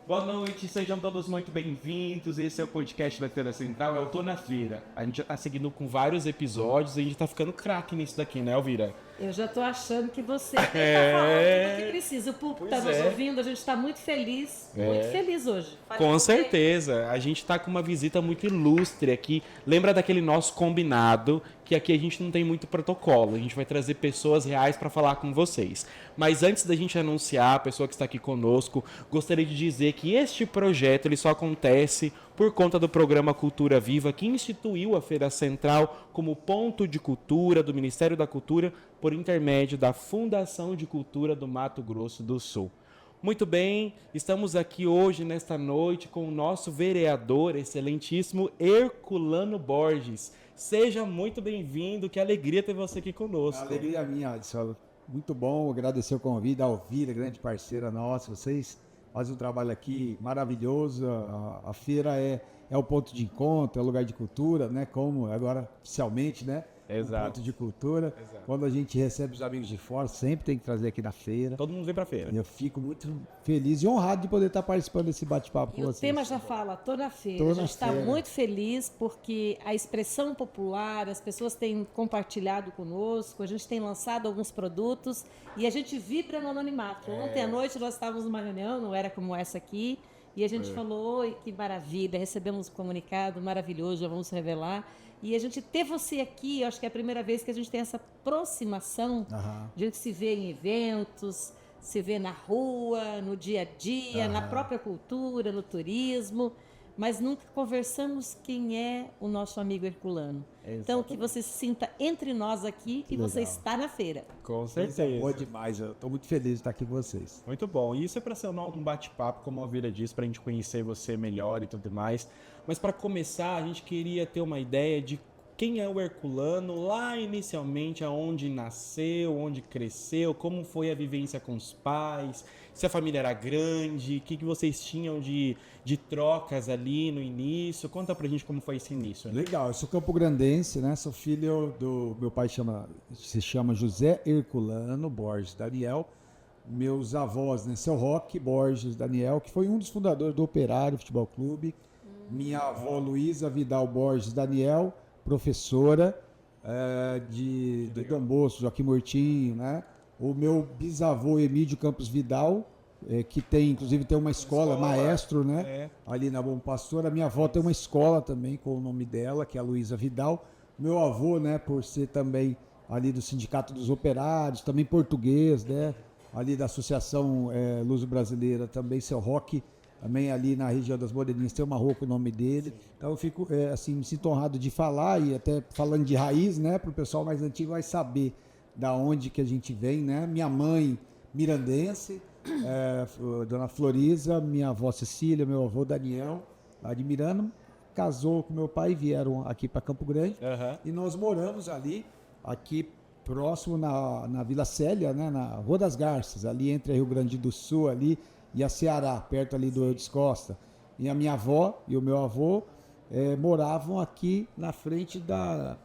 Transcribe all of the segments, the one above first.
Boa noite, sejam todos muito bem-vindos. Esse é o podcast da Feira Central, eu tô na feira. A gente já tá seguindo com vários episódios e a gente tá ficando craque nisso daqui, né, Elvira? Eu já tô achando que você está falando tudo que precisa. O público está nos ouvindo, a gente está muito feliz hoje. Com certeza, a gente tá com uma visita muito ilustre aqui. Lembra daquele nosso combinado, que aqui a gente não tem muito protocolo. A gente vai trazer pessoas reais para falar com vocês. Mas antes da gente anunciar a pessoa que está aqui conosco, gostaria de dizer que este projeto ele só acontece por conta do programa Cultura Viva, que instituiu a Feira Central como ponto de cultura do Ministério da Cultura por intermédio da Fundação de Cultura do Mato Grosso do Sul. Muito bem, estamos aqui hoje, nesta noite, com o nosso vereador, excelentíssimo Herculano Borges. Seja muito bem-vindo, que alegria ter você aqui conosco. A alegria minha, Adson. Muito bom, agradecer o convite, a Alvira, grande parceira nossa. Vocês fazem um trabalho aqui maravilhoso. A feira é o ponto de encontro, é o lugar de cultura, né? Como agora oficialmente, né? Exato. Um ponto de cultura. Exato. Quando a gente recebe os amigos de fora, sempre tem que trazer aqui na feira. Todo mundo vem pra feira. Eu fico muito feliz e honrado de poder estar participando desse bate-papo com E o vocês. tema já fala, tô na feira. Tô A gente na está feira. muito feliz porque a expressão popular, as pessoas têm compartilhado conosco, a gente tem lançado alguns produtos e a gente vibra no anonimato. Ontem à noite nós estávamos numa reunião, não era como essa aqui, e a gente falou, oi, que maravilha, recebemos um comunicado maravilhoso, já vamos revelar. E a gente ter você aqui, eu acho que é a primeira vez que a gente tem essa aproximação, de gente se vê em eventos, se vê na rua, no dia a dia, na própria cultura, no turismo, mas nunca conversamos quem é o nosso amigo Herculano. Então, que você se sinta entre nós aqui e você está na feira. Com Isso é certeza. boa demais, eu estou muito feliz de estar aqui com vocês. Muito bom. E isso é para ser um bate-papo, como a Alvira disse, para a gente conhecer você melhor e tudo mais. Mas para começar, a gente queria ter uma ideia de quem é o Herculano lá inicialmente, aonde nasceu, onde cresceu, como foi a vivência com os pais, se a família era grande, o que vocês tinham de trocas ali no início. Conta pra gente como foi esse início. Né? Legal, eu sou campograndense, né? Sou filho do... Meu pai se chama José Herculano Borges Daniel. Meus avós, né? Seu Roque Borges Daniel, que foi um dos fundadores do Operário Futebol Clube. Minha avó Luísa Vidal Borges Daniel, professora do Dom Bosco, Joaquim Mortinho, né? O meu bisavô Emílio Campos Vidal, que inclusive tem uma escola, maestro, né? Ali na Bom Pastor. A minha avó tem uma escola também com o nome dela, que é a Luísa Vidal. Meu avô, né, por ser também ali do Sindicato dos Operários, também português, né? Ali da Associação Luso-Brasileira, também seu Roque, também ali na região das Moreninhas tem uma rua com o nome dele. Sim. Então eu fico assim, me sinto honrado de falar, e até falando de raiz, né? Para o pessoal mais antigo vai saber da onde que a gente vem, né? Minha mãe mirandense, Dona Floriza, minha avó Cecília, meu avô Daniel, lá de Miranda, casou com meu pai e vieram aqui para Campo Grande. E nós moramos ali, aqui próximo na Vila Célia, né? Na Rua das Garças, ali entre Rio Grande do Sul ali e a Ceará, perto ali do Eudes Costa. E a minha avó e o meu avô moravam aqui na frente da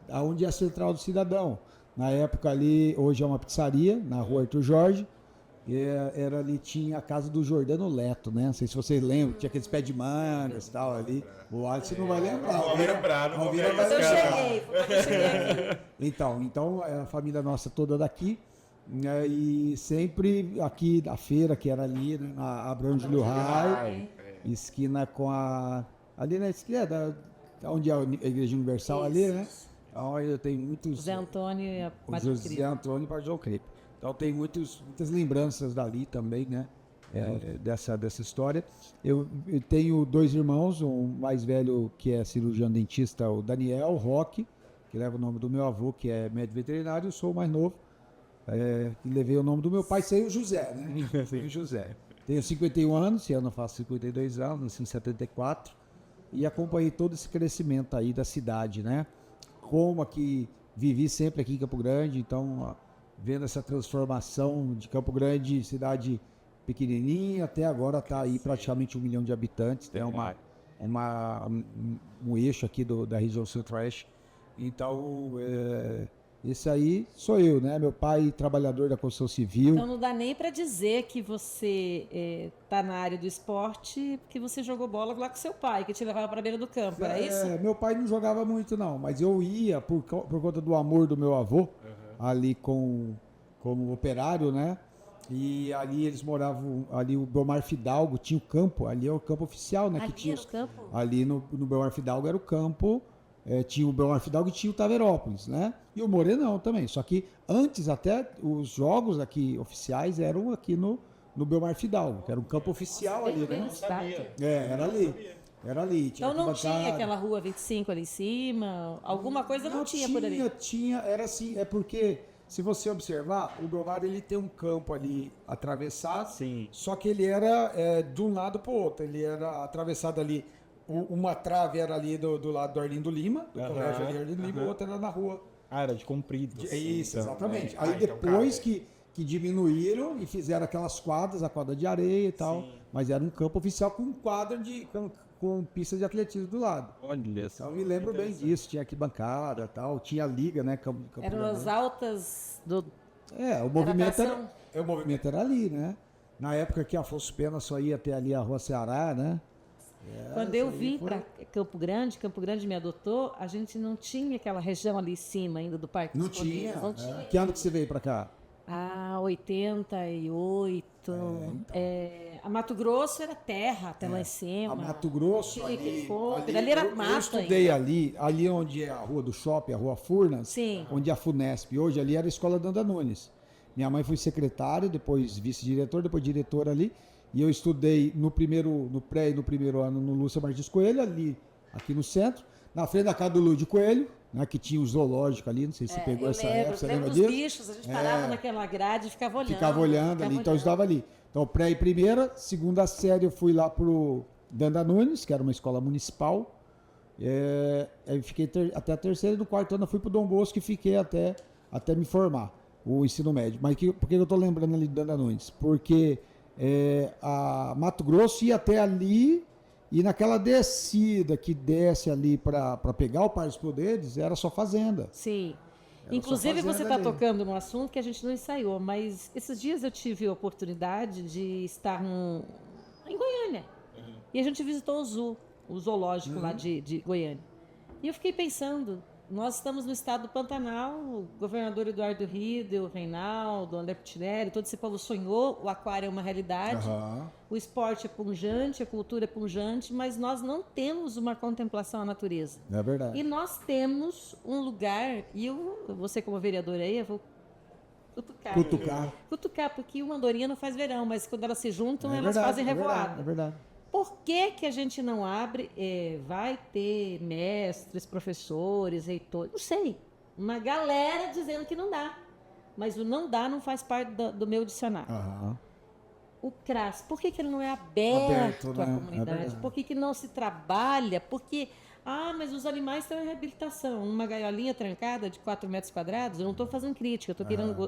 onde é a Central do Cidadão. Na época ali, hoje é uma pizzaria, na Rua Arthur Jorge, era ali, tinha a casa do Jordano Leto, né? Não sei se vocês lembram, tinha aqueles pés de mangas e tal ali. O Alisson não vai lembrar. Não vou lembrar, não vou lembrar. Eu cheguei, eu cheguei aqui. Então a família nossa toda daqui, né, e sempre aqui da feira, que era ali, né, na Abrão Júlio Rai, esquina com ali na esquerda, onde é a Igreja Universal. Isso. Ali, né? Então, tem muitos... José Antônio e a José Antônio e João Crepe. Então tem muitas lembranças dali também, né? Dessa história. Eu tenho 2 irmãos, um mais velho que é cirurgião dentista, o Daniel Roque, que leva o nome do meu avô, que é médico veterinário. Eu sou o mais novo, que levei o nome do meu pai, sem o José, né? Sem o José. Tenho 51 anos, esse ano eu faço 52 anos, nasci em 74, e acompanhei todo esse crescimento aí da cidade, né? Como aqui, vivi sempre aqui em Campo Grande, então vendo essa transformação de Campo Grande, cidade pequenininha, até agora está aí praticamente 1 milhão de habitantes, tem um eixo aqui da região Centro-Oeste. Então, Esse aí sou eu, né? Meu pai, trabalhador da construção civil. Então não dá nem para dizer que você tá na área do esporte porque você jogou bola lá com seu pai, que te levava para a beira do campo, era isso? Meu pai não jogava muito, não, mas eu ia por conta do amor do meu avô, ali como operário, né? E ali eles moravam, ali o Belmar Fidalgo tinha o campo, ali é o campo oficial, né? Ali que tinha era o campo? Ali no Belmar Fidalgo era o campo, tinha o Belmar Fidalgo e tinha o Taverópolis, né? E o Morenão também, só que antes até os jogos aqui oficiais eram aqui no Belmar Fidalgo, que era um campo oficial ali, né? Era ali. Era ali. Tinha Então não arquibancada. tinha aquela rua 25 ali em cima? Alguma coisa não tinha por ali? Tinha, era assim, é porque se você observar, o Belmar ele tem um campo ali atravessado, Sim. só que ele era de um lado para o outro, ele era atravessado ali, uma trave era ali do lado do Arlindo Lima, do colégio ali Arlindo Lima, a outra era na rua. Ah, era de comprido. Isso, então. exatamente. É. Aí Então, depois cara, que diminuíram e fizeram aquelas quadras, a quadra de areia e tal, Sim. mas era um campo oficial com quadra com pista de atletismo do lado. olha só. Então eu me lembro bem disso, tinha arquibancada e tal, tinha liga, né? Eram as altas do... O movimento natação? o movimento era ali, né? Na época que Afonso Pena só ia até ali a Rua Ceará, né? Quando eu isso aí vim foi- para Campo Grande me adotou, a gente não tinha aquela região ali em cima ainda do Parque Não dos Poderes. tinha. Não tinha. Que ano que você veio pra cá? Ah, 88. A Mato Grosso era terra até lá em cima. A Mato Grosso, Tinha que ali, for, ali era eu mato estudei ali onde é a Rua do Shopping, a Rua Furnas, Sim. onde é a Funesp. Hoje ali era a Escola Danda Nunes. Minha mãe foi secretária, depois vice-diretor, depois diretor ali. E eu estudei no pré e no primeiro ano no Lúcia Martins Coelho, ali, aqui no centro, na frente da casa do Lúcio Coelho, né, que tinha o zoológico ali, não sei se você pegou Eu essa lembro, época, você lembro lembra dos disso? bichos, a gente parava naquela grade e ficava olhando. Ficava olhando ali, então eu estudava ali. Então, pré e primeira, segunda série eu fui lá pro Danda Nunes, que era uma escola municipal. Aí fiquei até a terceira e do quarto ano eu fui pro Dom Bosco e fiquei até me formar, o ensino médio. Mas por que eu tô lembrando ali do Danda Nunes? Porque a Mato Grosso ia até ali e naquela descida que desce ali para pegar o Parque dos Poderes, era só fazenda. Sim. Era Inclusive, só você fazenda está ali. tocando num assunto que a gente não ensaiou, mas esses dias eu tive a oportunidade de estar em Goiânia. E a gente visitou o zoológico lá de Goiânia. E eu fiquei pensando, nós estamos no estado do Pantanal, o governador Eduardo Riedel, o Reinaldo, o André Putinelli, todo esse povo sonhou, o aquário é uma realidade, Aham. o esporte é pungente, a cultura é pungente, mas nós não temos uma contemplação à natureza. É verdade. E nós temos um lugar, e você como vereadora aí, eu vou cutucar, porque uma andorinha não faz verão, mas quando elas se juntam, elas fazem revoada. É verdade. Por que a gente não abre, vai ter mestres, professores, reitores, não sei, uma galera dizendo que não dá. Mas o não dá não faz parte do meu dicionário. Aham. O CRAS, por que ele não é aberto Aberto, à né? É comunidade? verdade. Por que não se trabalha? Porque, mas os animais estão em reabilitação. Uma gaiolinha trancada de 4 metros quadrados, eu não estou fazendo crítica,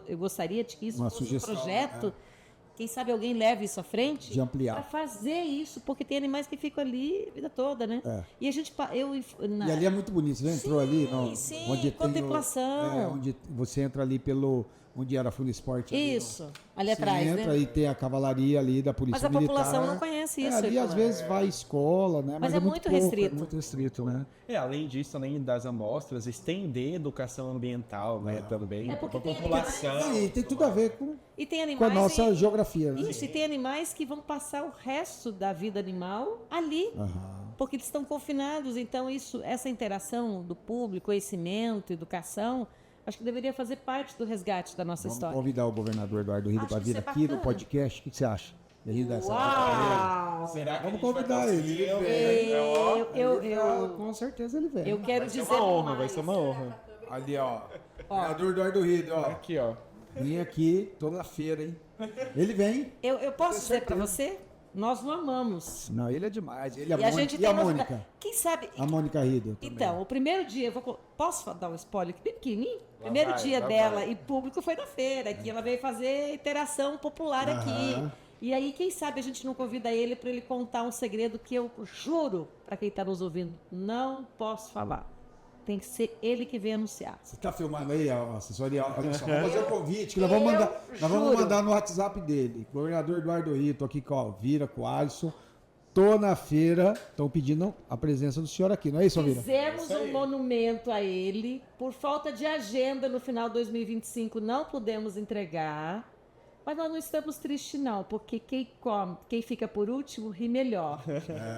eu gostaria de que isso Uma fosse sugestão, um projeto. Quem sabe alguém leve isso à frente De ampliar. para fazer isso, porque tem animais que ficam ali a vida toda, né? E a gente, E ali é muito bonito, você entrou ali, não? sim, Onde contemplação. onde você entra ali onde era a Funesport. Isso, ali Você atrás, entra né? e tem a cavalaria ali da Polícia Mas a Militar. população não conhece isso, Ali às Herculano. vezes vai escola, né? Mas é muito pouco, restrito. É muito restrito, né? Além disso, além das amostras, estender educação ambiental, né, também, porque para a tem população. E tem tudo a ver com E tem a animais nossa geografia, né? Isso, e tem animais que vão passar o resto da vida animal ali, porque eles estão confinados. Então, essa interação do público, conhecimento, educação, acho que deveria fazer parte do resgate da nossa Vamos história. convidar o governador Eduardo Riedel Acho para que vir isso é aqui no bacana. podcast. O que você acha? E a gente dá essa Uau! Será que Vamos a gente vai convidar ele. conseguir? Com certeza ele vem. Eu quero Vai ser dizer uma honra, mais. vai ser uma honra. Ali, ó. Governador Eduardo Riedel, ó. Aqui, ó. Vem aqui toda feira, hein? Ele vem. Eu posso dizer para você? Nós o amamos. Não, ele é demais. Ele E a gente e a tem Mônica? Quem sabe... A Mônica Riedel também. Então, o primeiro dia, posso dar um spoiler aqui, bem pequenininho? O primeiro dia dela e público foi na feira, que ela veio fazer interação popular aqui. E aí, quem sabe a gente não convida ele para ele contar um segredo que eu juro, para quem está nos ouvindo, não posso falar. tem que ser ele que vem anunciar. Você está filmando aí a assessoria? Olha só, vamos fazer um convite que nós vamos mandar no WhatsApp dele. Governador Eduardo Rito, aqui com a Vira, com o Alisson. Tô na feira, estão pedindo a presença do senhor aqui, não é isso, Vira? Fizemos um monumento a ele. Por falta de agenda no final de 2025, não pudemos entregar. Mas nós não estamos tristes, não, porque quem fica por último ri melhor.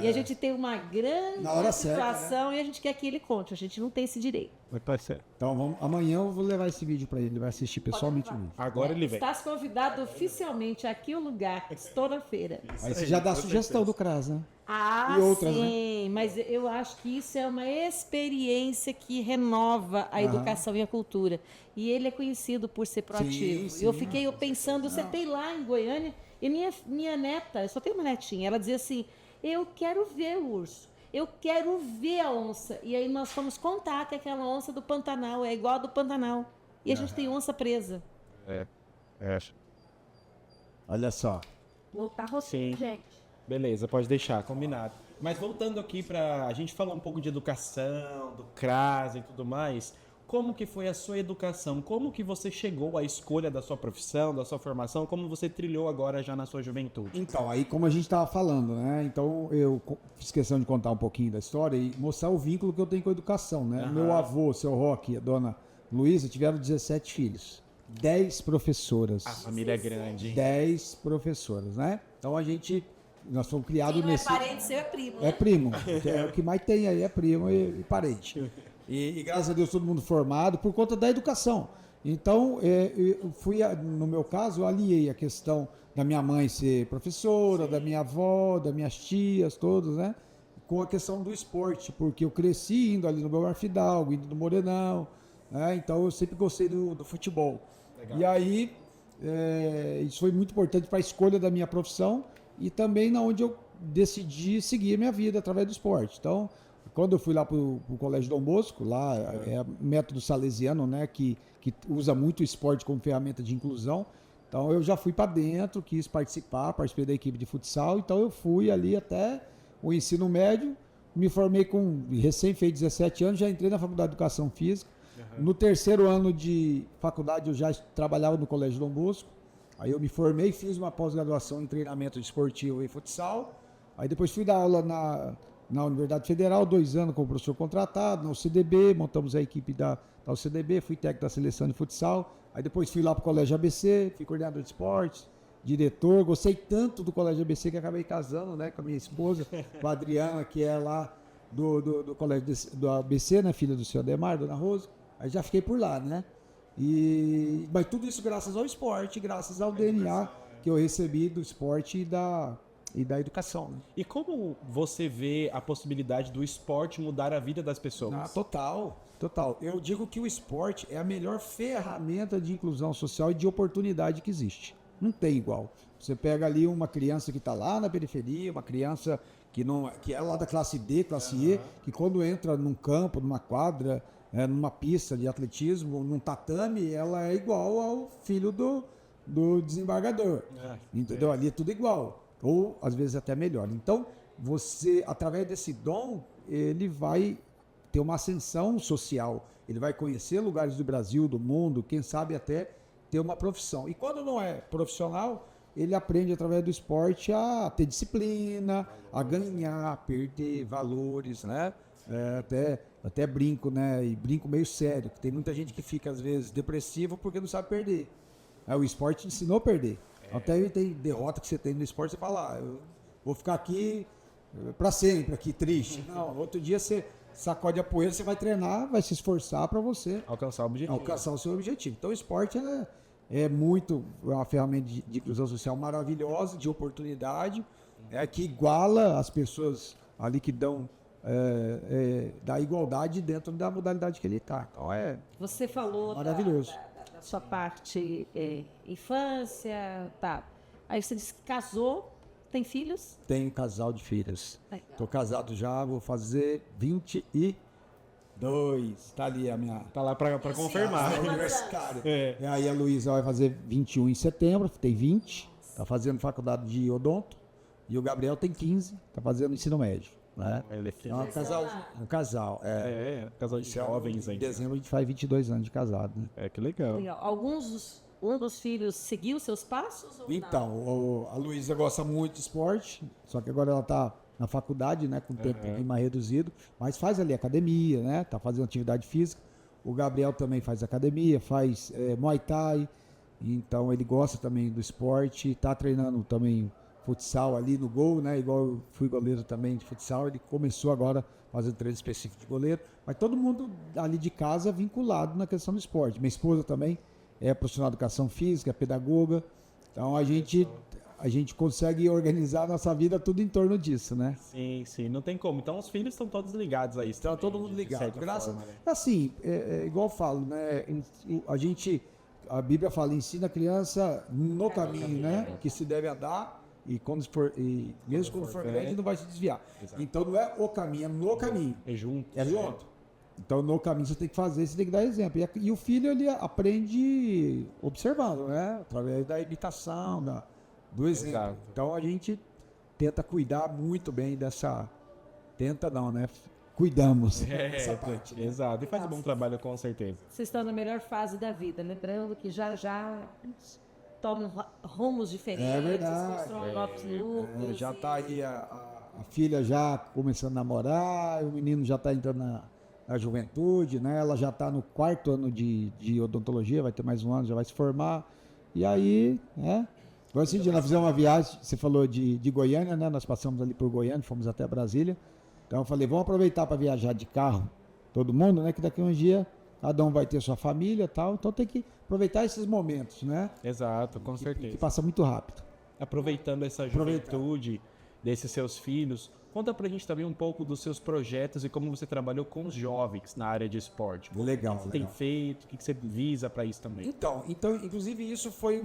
E a gente tem uma grande Na hora certa, situação, e a gente quer que ele conte. A gente não tem esse direito. Então amanhã eu vou levar esse vídeo para ele, ele vai assistir pessoalmente o vídeo. Agora ele vem. Estás convidado oficialmente aqui o lugar. Estou na feira. Aí você já dá a sugestão do CRAS, né? Ah, E outras, sim, mas eu acho que isso é uma experiência que renova a educação e a cultura. E ele é conhecido por ser proativo. Sim, Eu fiquei pensando, você tem lá em Goiânia, e minha neta, eu só tenho uma netinha, ela dizia assim, eu quero ver o urso, eu quero ver a onça. E aí nós fomos contar que aquela onça do Pantanal é igual a do Pantanal. E a gente tem onça presa. Olha só. Tá roçando, gente. Beleza, pode deixar, combinado. Mas voltando aqui para a gente falar um pouco de educação, do CRAS e tudo mais, como que foi a sua educação? Como que você chegou à escolha da sua profissão, da sua formação? Como você trilhou agora já na sua juventude? Então, aí como a gente estava falando, né? Então eu fiz questão de contar um pouquinho da história e mostrar o vínculo que eu tenho com a educação, né? Meu avô, seu Roque e a dona Luísa tiveram 17 filhos, 10 professoras. A família é grande. 10 professoras, né? Então nós fomos criados Quem não nesse... é parente seu é primo, né? É primo, é o que mais tem aí, é primo e parente. E graças a Deus todo mundo formado por conta da educação. Então, eu no meu caso, eu aliei a questão da minha mãe ser professora, da minha avó, das minhas tias, todos, né? Com a questão do esporte, porque eu cresci indo ali no Belmar Fidalgo, indo no Morenão, né? Então eu sempre gostei do futebol. Legal. E aí, isso foi muito importante para a escolha da minha profissão e também na onde eu decidi seguir a minha vida através do esporte. Então, quando eu fui lá para o Colégio Dom Bosco, lá é método salesiano, né, que usa muito o esporte como ferramenta de inclusão. Então eu já fui para dentro, quis participei da equipe de futsal, então eu fui ali até o ensino médio, me formei recém feito 17 anos, já entrei na Faculdade de Educação Física. No terceiro ano de faculdade eu já trabalhava no Colégio Dom Bosco, aí eu me formei, fiz uma pós-graduação em treinamento esportivo e futsal, aí depois fui dar aula na Universidade Federal, 2 anos como professor contratado, na UCDB, montamos a equipe da UCDB, fui técnico da seleção de futsal, aí depois fui lá para o Colégio ABC, fui coordenador de esportes, diretor, gostei tanto do Colégio ABC que acabei casando, né, com a minha esposa, com a Adriana, que é lá do Colégio do ABC, né, filha do senhor Ademar, dona Rosa, aí já fiquei por lá, né, mas tudo isso graças ao esporte, graças ao DNA que eu recebi do esporte e da educação. Né? E como você vê a possibilidade do esporte mudar a vida das pessoas? Total. Eu digo que o esporte é a melhor ferramenta de inclusão social e de oportunidade que existe. Não tem igual. Você pega ali uma criança que está lá na periferia, uma criança que é lá da classe D, classe E, que quando entra num campo, numa quadra, numa pista de atletismo, num tatame, ela é igual ao filho do desembargador. Entendeu? Ali é tudo igual. Ou às vezes até melhor. Então, você, através desse dom, ele vai ter uma ascensão social, ele vai conhecer lugares do Brasil, do mundo, quem sabe até ter uma profissão. E quando não é profissional, ele aprende através do esporte a ter disciplina, a ganhar, a perder valores, né? Até brinco, né? E brinco meio sério, que tem muita gente que fica às vezes depressivo porque não sabe perder. O esporte ensinou a perder. Até tem derrota que você tem no esporte, você fala, eu vou ficar aqui para sempre, aqui triste. Não, outro dia você sacode a poeira, você vai treinar, vai se esforçar para você alcançar o seu objetivo. Então o esporte é uma ferramenta de inclusão social maravilhosa, de oportunidade, que iguala as pessoas ali que dão da igualdade dentro da modalidade que ele está. Então Você falou maravilhoso. Da sua parte infância, tá. Aí você disse que casou, tem filhos? Tenho casal de filhas. Estou casado já, vou fazer 22. Tá ali a minha... Tá lá para confirmar. Universitário. E aí a Luísa vai fazer 21 em setembro, tem 20. Tá fazendo faculdade de odonto. E o Gabriel tem 15, tá fazendo ensino médio. né? Ele É um casal. casal de jovens Em ainda. dezembro a gente faz 22 anos de casado, né? É, que legal. Legal. Um dos filhos seguiu seus passos? Ou não? Então, a Luísa gosta muito de esporte, só que agora ela está na faculdade, né, com tempo um pouquinho mais reduzido, mas faz ali academia, né, tá fazendo atividade física. O Gabriel também faz academia, faz Muay Thai, então ele gosta também do esporte, está treinando também futsal ali no gol, né, igual eu fui goleiro também de futsal, ele começou agora fazendo treino específico de goleiro, mas todo mundo ali de casa vinculado na questão do esporte. Minha esposa também é profissional de educação física, é pedagoga, então a gente consegue organizar a nossa vida tudo em torno disso, né? Sim, sim, não tem como. Então os filhos estão todos ligados a isso. Então também, todo mundo de ligado. certa Graças, forma, né? assim, igual eu falo, né? A Bíblia fala, ensina a criança no caminho, né? Que se deve andar e mesmo quando for grande não vai se desviar. Exato. Então não é o caminho, é no caminho. É junto. É junto. Então no caminho você tem que fazer, você tem que dar exemplo. E o filho ele aprende observando, né? Através da imitação, do exemplo. Exato. Então a gente tenta cuidar muito bem dessa. Tenta não, né? Cuidamos dessa parte. Né? Exato. E faz um bom trabalho com certeza. Vocês estão na melhor fase da vida, lembrando que já tomam rumos diferentes, É verdade. constroem novos lucros. Já está aí a filha já começando a namorar, o menino já está entrando na juventude, né? Ela já está no 4º ano de odontologia, vai ter mais um ano, já vai se formar. E aí, né? Agora, esse dia nós fizemos uma viagem, você falou de Goiânia, né? Nós passamos ali por Goiânia, fomos até Brasília. Então eu falei, vamos aproveitar para viajar de carro, todo mundo, né? Que daqui a um dia cada um vai ter sua família e tal. Então tem que aproveitar esses momentos, né? Exato, com certeza. Que passa muito rápido. Aproveitando essa juventude desses seus filhos, conta pra gente também um pouco dos seus projetos e como você trabalhou com os jovens na área de esporte. Legal. O que você tem feito, o que você visa para isso também? Então, inclusive isso foi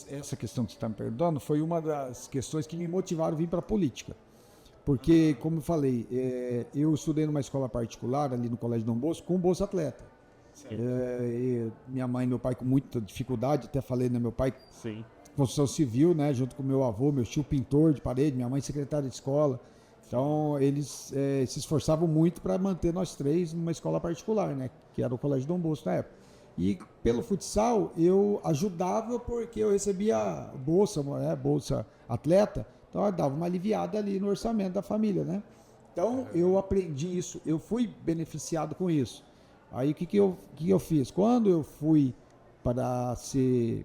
essa questão que você está me perguntando, foi uma das questões que me motivaram a vir para a política. Porque, como eu falei, eu estudei numa escola particular ali no Colégio Dom Bosco com Bolsa Atleta. Minha mãe e meu pai com muita dificuldade, até falei, né, meu pai Sim. construção civil, né, junto com meu avô, meu tio pintor de parede, minha mãe secretária de escola. Então, eles se esforçavam muito para manter nós três numa escola particular, né, que era o Colégio Dom Bosco na época. E pelo futsal, eu ajudava porque eu recebia bolsa, né, bolsa atleta, então eu dava uma aliviada ali no orçamento da família, né. Então, eu aprendi isso, eu fui beneficiado com isso. Aí, o que eu fiz? Quando eu fui para ser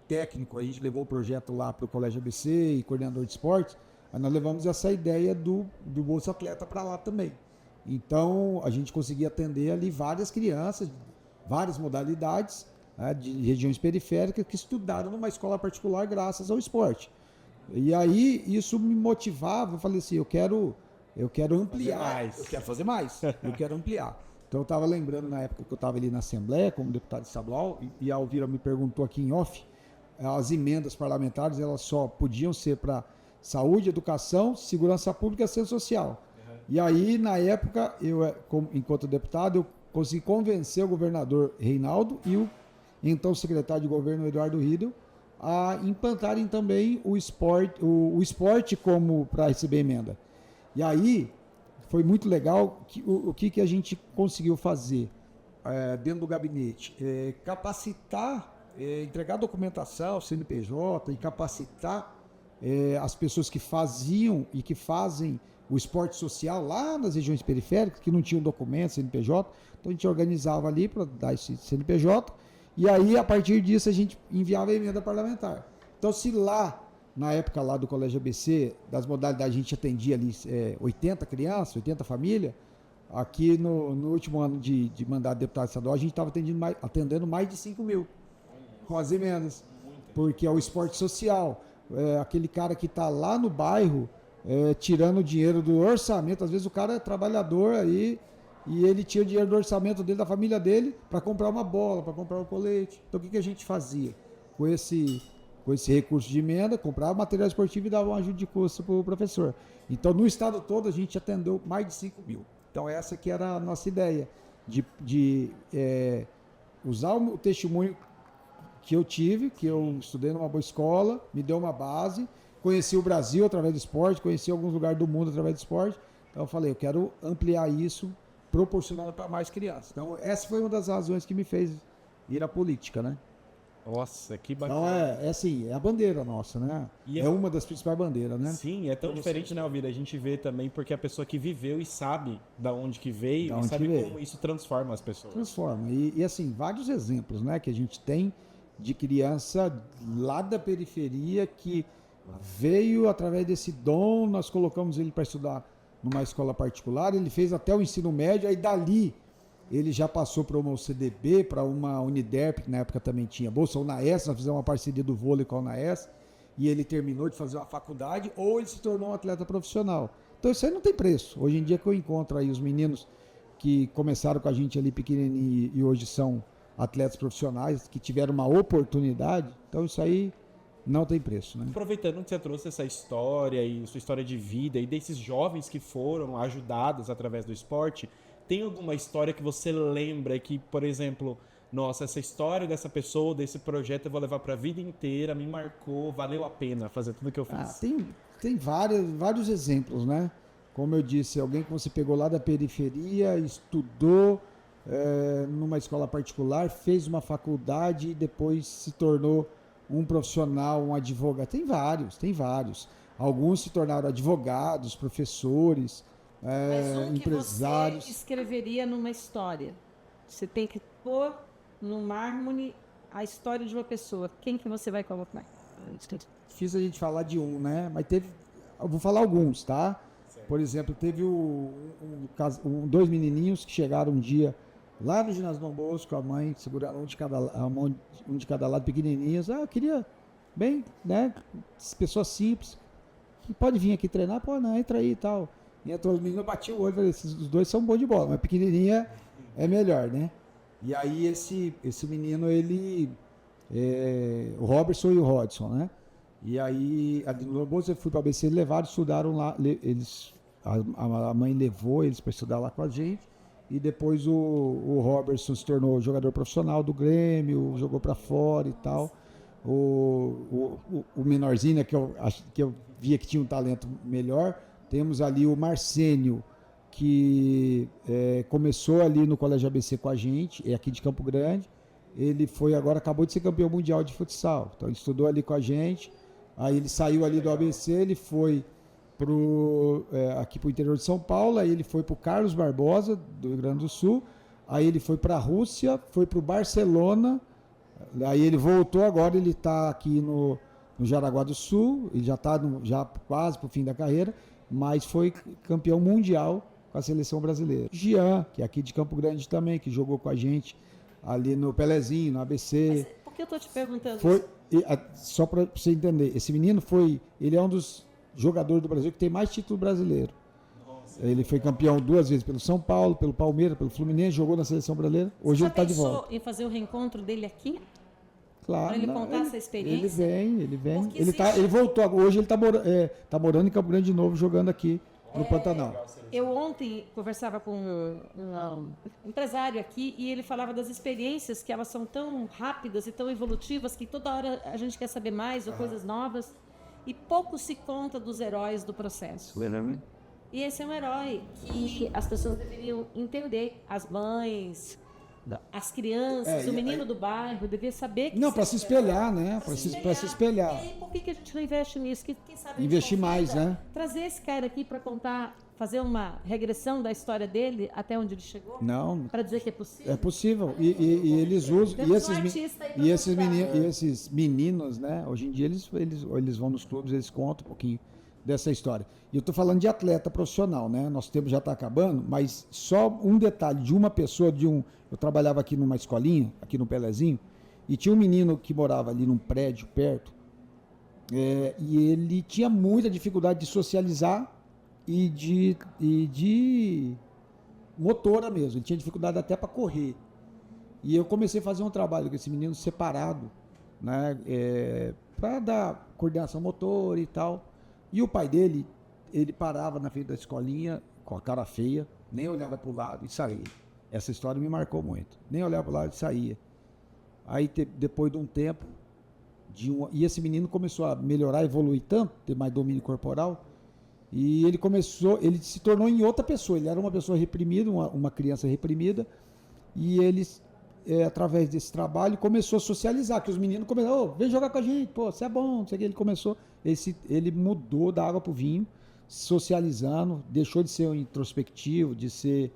técnico, a gente levou o projeto lá para o Colégio ABC e coordenador de esportes, aí nós levamos essa ideia do Bolsa Atleta para lá também. Então, a gente conseguia atender ali várias crianças, várias modalidades, né, de regiões periféricas que estudaram numa escola particular graças ao esporte. E aí, isso me motivava, eu falei assim, eu quero ampliar, eu quero fazer mais, eu quero ampliar. Então, eu estava lembrando na época que eu estava ali na Assembleia, como deputado estadual, e a Alvira me perguntou aqui em off, as emendas parlamentares elas só podiam ser para saúde, educação, segurança pública e assistência social. E aí, na época, enquanto deputado, eu consegui convencer o governador Reinaldo e o então secretário de governo Eduardo Riedel a implantarem também o esporte como para receber emenda. E aí, foi muito legal o que a gente conseguiu fazer dentro do gabinete. Capacitar, entregar documentação, CNPJ, e capacitar as pessoas que faziam e que fazem o esporte social lá nas regiões periféricas, que não tinham documento, CNPJ. Então a gente organizava ali para dar esse CNPJ, e aí a partir disso a gente enviava a emenda parlamentar. Então se lá, na época lá do Colégio ABC, das modalidades a gente atendia ali 80 crianças, 80 famílias, aqui no último ano de mandato de deputado estadual a gente estava atendendo mais de 5 mil com as emendas, porque é o esporte social, aquele cara que está lá no bairro tirando dinheiro do orçamento, às vezes o cara é trabalhador aí e ele tira o dinheiro do orçamento dele, da família dele, para comprar uma bola, para comprar um colete. Então o que a gente fazia com esse recurso de emenda? Comprava material esportivo e dava uma ajuda de custo para o professor. Então no estado todo a gente atendeu mais de 5 mil. Então essa que era a nossa ideia, de usar o testemunho que eu tive, que eu estudei numa boa escola, me deu uma base, conheci o Brasil através do esporte, conheci alguns lugares do mundo através do esporte. Então eu falei, eu quero ampliar isso, proporcionando para mais crianças. Então essa foi uma das razões que me fez ir à política, né? Nossa, que Então bacana. é assim, é a bandeira nossa, né? E É uma das principais bandeiras, né? Sim, é tão diferente, né, Alvira? A gente vê também porque a pessoa que viveu e sabe da onde que veio Da e onde sabe que veio. como isso transforma as pessoas. Transforma. E assim, vários exemplos, né, que a gente tem de criança lá da periferia que veio através desse dom, nós colocamos ele para estudar numa escola particular, ele fez até o ensino médio, aí dali ele já passou para uma UCDB, para uma Uniderp, que na época também tinha bolsa, ou na ES, nós fizemos uma parceria do vôlei com a UNAES, e ele terminou de fazer uma faculdade, ou ele se tornou um atleta profissional. Então isso aí não tem preço. Hoje em dia que eu encontro aí os meninos que começaram com a gente ali pequenininho e hoje são atletas profissionais, que tiveram uma oportunidade, então isso aí não tem preço, né? Aproveitando que você trouxe essa história e sua história de vida e desses jovens que foram ajudados através do esporte, tem alguma história que você lembra que, por exemplo, nossa, essa história dessa pessoa, desse projeto eu vou levar para a vida inteira, me marcou, valeu a pena fazer tudo que eu fiz? Tem vários exemplos, né? Como eu disse, alguém que você pegou lá da periferia, estudou numa escola particular, fez uma faculdade e depois se tornou um profissional, um advogado. Tem vários. Alguns se tornaram advogados, professores, Mas um que empresários. você escreveria numa história. Você tem que pôr no mármore a história de uma pessoa. Quem que você vai colocar? Difícil a gente falar de um, né? Mas teve. Eu vou falar alguns, tá? Por exemplo, teve dois menininhos que chegaram um dia lá no ginásio Dom Bosco, a mãe segurando um de cada lado, pequenininhos. Eu queria, bem, né? Pessoas simples. Que pode vir aqui treinar? Pô, não, entra aí e tal. E entrou os meninos, eu bati o olho, falei, esses dois são bons de bola, mas pequenininha é melhor, né? E aí esse menino, ele... o Robertson e o Rodson, né? E aí, ali no Loboso, eu fui para a ABC, levaram, estudaram lá, a mãe levou eles para estudar lá com a gente, e depois o Robertson se tornou jogador profissional do Grêmio, jogou para fora e tal. O menorzinho, né, que eu via que tinha um talento melhor, temos ali o Marcênio, que começou ali no Colégio ABC com a gente, é aqui de Campo Grande. Ele acabou de ser campeão mundial de futsal, então ele estudou ali com a gente. Aí ele saiu ali do ABC, ele foi aqui para o interior de São Paulo, aí ele foi para o Carlos Barbosa, do Rio Grande do Sul, aí ele foi para a Rússia, foi para o Barcelona, aí ele voltou, agora ele está aqui no Jaraguá do Sul, ele já está já quase para o fim da carreira, mas foi campeão mundial com a seleção brasileira. Jean, que é aqui de Campo Grande também, que jogou com a gente ali no Pelezinho, no ABC. Mas por que eu estou te perguntando isso? Só para você entender, esse menino ele é um dos jogadores do Brasil que tem mais título brasileiro. Nossa, ele foi campeão 2 vezes pelo São Paulo, pelo Palmeiras, pelo Fluminense, jogou na seleção brasileira. Hoje ele está de volta. Você pensou em fazer o reencontro dele aqui? Claro. Para ele contar essa experiência? Ele vem. Ele voltou, hoje ele está morando em Campo Grande de novo, jogando aqui no Pantanal. Eu ontem conversava com um empresário aqui e ele falava das experiências que elas são tão rápidas e tão evolutivas que toda hora a gente quer saber mais ou coisas novas e pouco se conta dos heróis do processo. E esse é um herói que as pessoas deveriam entender. As mães, as crianças, o menino do bairro devia saber que... Não, para se espelhar, né? Para se espelhar. E aí, por que a gente não investe nisso? Quem sabe a gente investir mais, né? Trazer esse cara aqui para contar, fazer uma regressão da história dele até onde ele chegou? Não. Para dizer que é possível? É possível. E eles usam... E esses meninos, né? Hoje em dia eles vão nos clubes, eles contam um pouquinho dessa história. E eu estou falando de atleta profissional, né? Nosso tempo já está acabando, mas só um detalhe de uma pessoa, eu trabalhava aqui numa escolinha, aqui no Pelezinho, e tinha um menino que morava ali num prédio perto, e ele tinha muita dificuldade de socializar e de motora mesmo. Ele tinha dificuldade até para correr. E eu comecei a fazer um trabalho com esse menino separado, né? Para dar coordenação motora e tal. E o pai dele, ele parava na frente da escolinha com a cara feia, nem olhava para o lado e saía. Essa história me marcou muito. Nem olhava para o lado e saía. Aí, depois de um tempo, e esse menino começou a melhorar, evoluir tanto, ter mais domínio corporal, E ele se tornou em outra pessoa. Ele era uma pessoa reprimida, uma criança reprimida, e ele, através desse trabalho, começou a socializar, que os meninos começaram, vem jogar com a gente, pô, você é bom, não sei o que. Ele começou, ele mudou da água pro vinho, socializando, deixou de ser um introspectivo, de ser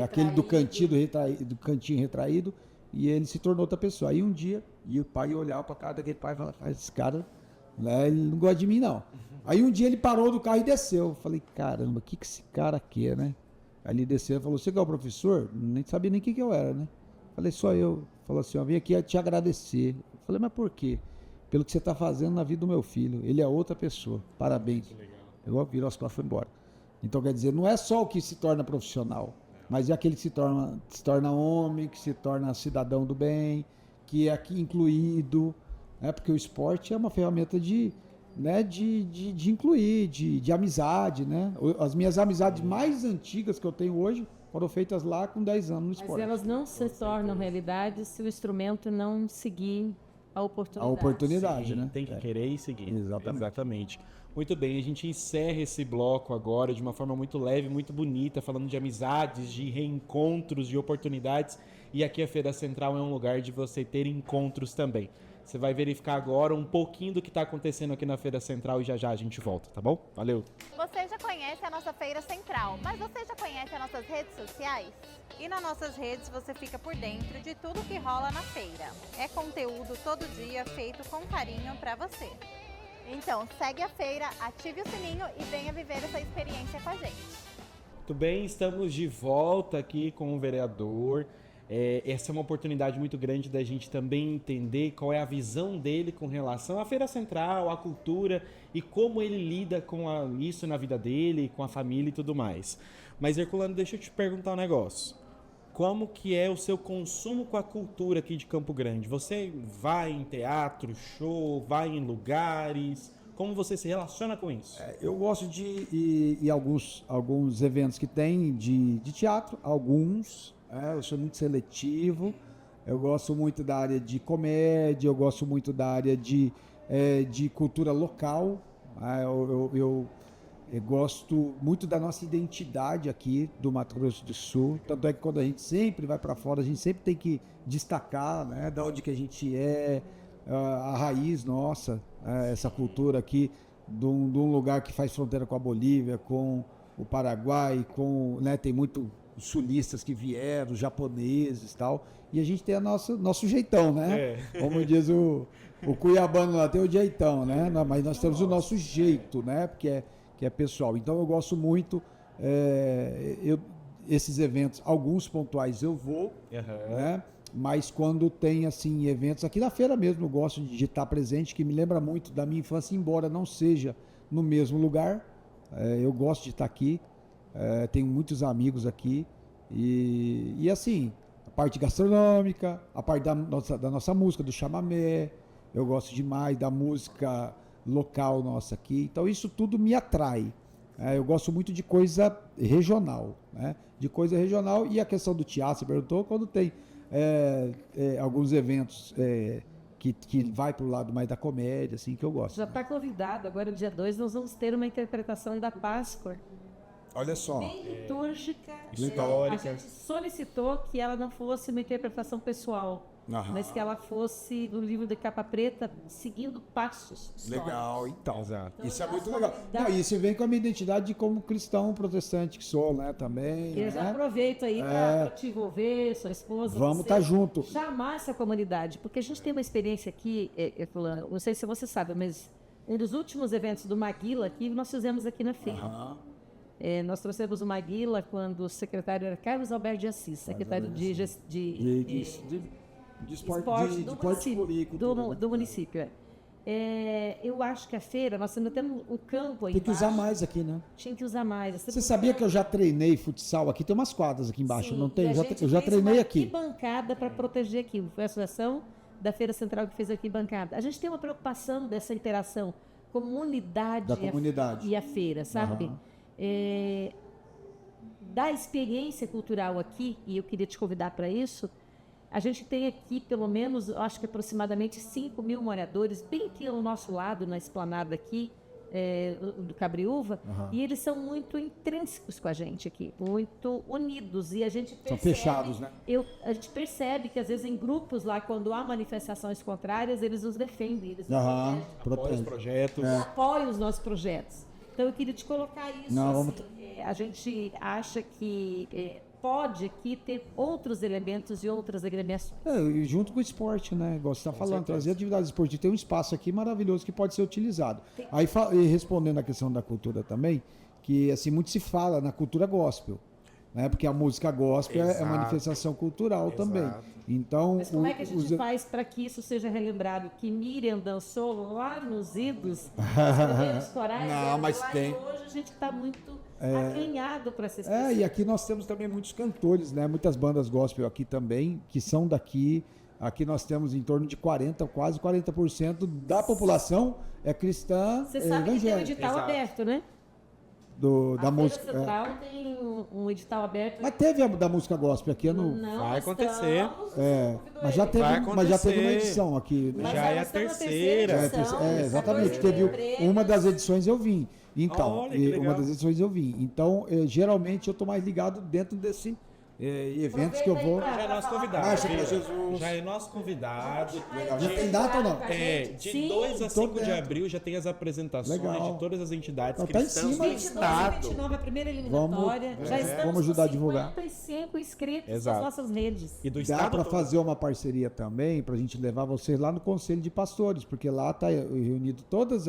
aquele do cantinho retraído, e ele se tornou outra pessoa. Aí um dia, e o pai olhava para cara daquele pai e falava, esse cara, né, ele não gosta de mim não. Aí um dia ele parou do carro e desceu. Eu falei, caramba, o que esse cara quer, né? Aí ele desceu e falou, você que é o professor? Nem sabia nem o que eu era, né? Falei, só eu. Falou assim, eu vim aqui te agradecer. Eu falei, mas por quê? Pelo que você está fazendo na vida do meu filho. Ele é outra pessoa. Parabéns. Eu virou as costas e foi embora. Então, quer dizer, não é só o que se torna profissional, mas é aquele que se torna homem, que se torna cidadão do bem, que é aqui incluído, né? Porque o esporte é uma ferramenta de incluir, de amizade, né? As minhas amizades mais antigas que eu tenho hoje foram feitas lá com 10 anos no esporte. Mas elas não se tornam realidade se o instrumento não seguir a oportunidade. A oportunidade, Sim, né? Tem que querer e seguir. Exatamente. Muito bem, a gente encerra esse bloco agora de uma forma muito leve, muito bonita, falando de amizades, de reencontros, de oportunidades. E aqui a Feira Central é um lugar de você ter encontros também. Você vai verificar agora um pouquinho do que está acontecendo aqui na Feira Central e já já a gente volta, tá bom? Valeu! Você já conhece a nossa Feira Central, mas você já conhece as nossas redes sociais? E nas nossas redes você fica por dentro de tudo que rola na feira. É conteúdo todo dia feito com carinho para você. Então segue a feira, ative o sininho e venha viver essa experiência com a gente. Muito bem, estamos de volta aqui com o vereador. Essa é uma oportunidade muito grande da gente também entender qual é a visão dele com relação à Feira Central, à cultura e como ele lida com isso na vida dele, com a família e tudo mais. Mas, Herculano, deixa eu te perguntar um negócio. Como que é o seu consumo com a cultura aqui de Campo Grande? Você vai em teatro, show, vai em lugares? Como você se relaciona com isso? Eu gosto de ir em alguns eventos que tem de teatro, alguns. Eu sou muito seletivo, eu gosto muito da área de comédia, eu gosto muito da área de cultura local, eu gosto muito da nossa identidade aqui do Mato Grosso do Sul, tanto é que quando a gente sempre vai para fora, a gente sempre tem que destacar, né, da onde que a gente a raiz nossa, essa cultura aqui de um lugar que faz fronteira com a Bolívia, com o Paraguai, né, tem muito sulistas que vieram, japoneses e tal, e a gente tem nosso jeitão, né? Como diz o cuiabano lá, tem o jeitão, né? Mas nós temos o nosso jeito, né? Que é pessoal. Então eu gosto muito, esses eventos, alguns pontuais eu vou, né? Mas quando tem assim eventos, aqui na feira mesmo eu gosto de estar presente, que me lembra muito da minha infância, embora não seja no mesmo lugar, eu gosto de estar aqui. Tenho muitos amigos aqui e assim, a parte gastronômica, a parte da nossa música, do chamamé, eu gosto demais da música local nossa aqui, então isso tudo me atrai. Eu gosto muito de coisa regional, né? De coisa regional, e a questão do teatro, você perguntou, quando tem alguns eventos que vai para o lado mais da comédia, assim, que eu gosto. Já está convidado, agora dia 2 nós vamos ter uma interpretação da Páscoa. Olha só. Bem litúrgica. Histórica. A gente solicitou que ela não fosse uma interpretação pessoal, mas que ela fosse do livro de capa preta, seguindo passos históricos. Legal, então. Exato. Isso é muito legal. Não, isso vem com a minha identidade como cristão protestante que sou, né, também. Eu já né? aproveito aí para te envolver, sua esposa. Vamos você, estar junto. chamar essa comunidade, porque a gente tem uma experiência aqui, Fulano, não sei se você sabe, mas um dos últimos eventos do Maguila aqui, nós fizemos aqui na feira. Nós trouxemos o Maguila quando o secretário era Carlos Alberto de Assis, secretário de esporte do município. Eu acho que a feira, nós ainda temos o campo aí Tem que usar embaixo. mais aqui, né? Tinha que usar mais. Você sabia que eu já treinei futsal aqui? Tem umas quadras aqui embaixo, Sim, não tem? e a gente Eu já fez treinei uma aqui. arquibancada para proteger aquilo. Foi a associação da Feira Central que fez a arquibancada. A gente tem uma preocupação dessa interação comunidade, Da comunidade. E a feira, sabe? Da experiência cultural aqui, e eu queria te convidar para isso, a gente tem aqui pelo menos, acho que aproximadamente 5.000 moradores, bem aqui ao nosso lado, na esplanada aqui, do Cabriúva, e eles são muito intrínsecos com a gente aqui, muito unidos, e a gente percebe, São fechados, né? a gente percebe que às vezes em grupos lá, quando há manifestações contrárias, eles nos defendem, eles nos Aham, Apoia os protege. projetos. apoiam os nossos projetos. Então eu queria te colocar isso. Não, assim, vamos a gente acha que pode aqui ter outros elementos e outras agremiações. E junto com o esporte, né? Igual você está falando, trazer atividades esportivas. Tem um espaço aqui maravilhoso que pode ser utilizado. Aí, e respondendo a questão da cultura também, que assim, muito se fala na cultura gospel, né? Porque a música gospel é Exato. manifestação cultural Exato. também. Então, Mas como é que a gente faz para que isso seja relembrado? Que Miriam dançou lá nos idos, nos primeiros corais, Não, dela mas lá, tem. e hoje a gente está muito acanhado para essa E aqui nós temos também muitos cantores, né? Muitas bandas gospel aqui também, que são daqui. Aqui nós temos em torno de 40, quase 40% da população é cristã Você sabe que tem um evangélica. edital Exato. aberto, né? Da a música. Feira Central tem um edital aberto. Mas teve a da música gospel aqui ano. Não, Vai nós acontecer. estamos- Mas já teve, Vai mas já teve uma acontecer. edição aqui. Né? Mas Já é a nós estamos na terceira. edição, Exatamente. estamos Teve ganhando prêmios. uma das edições eu vim. Então, Olha, que legal. uma das edições eu vim. Então, geralmente eu tô mais ligado dentro desse eventos que eu vou. Aproveita aí Já é nosso Ah, convidado. Senhor viu? Jesus. Já é nosso convidado. Já tem data ou não? De Sim. 2 a Tô 5 de dentro. abril já tem as apresentações Legal. de todas as entidades Tá em cristãs cima do do 22 e estado. 29 a primeira eliminatória. Vamos- Já estamos vamos ajudar com a divulgar. 55 inscritos Exato. nas nossas redes. E do Dá estado para todo. fazer uma parceria também, para a gente levar vocês lá no Conselho de Pastores, porque lá tá reunido todos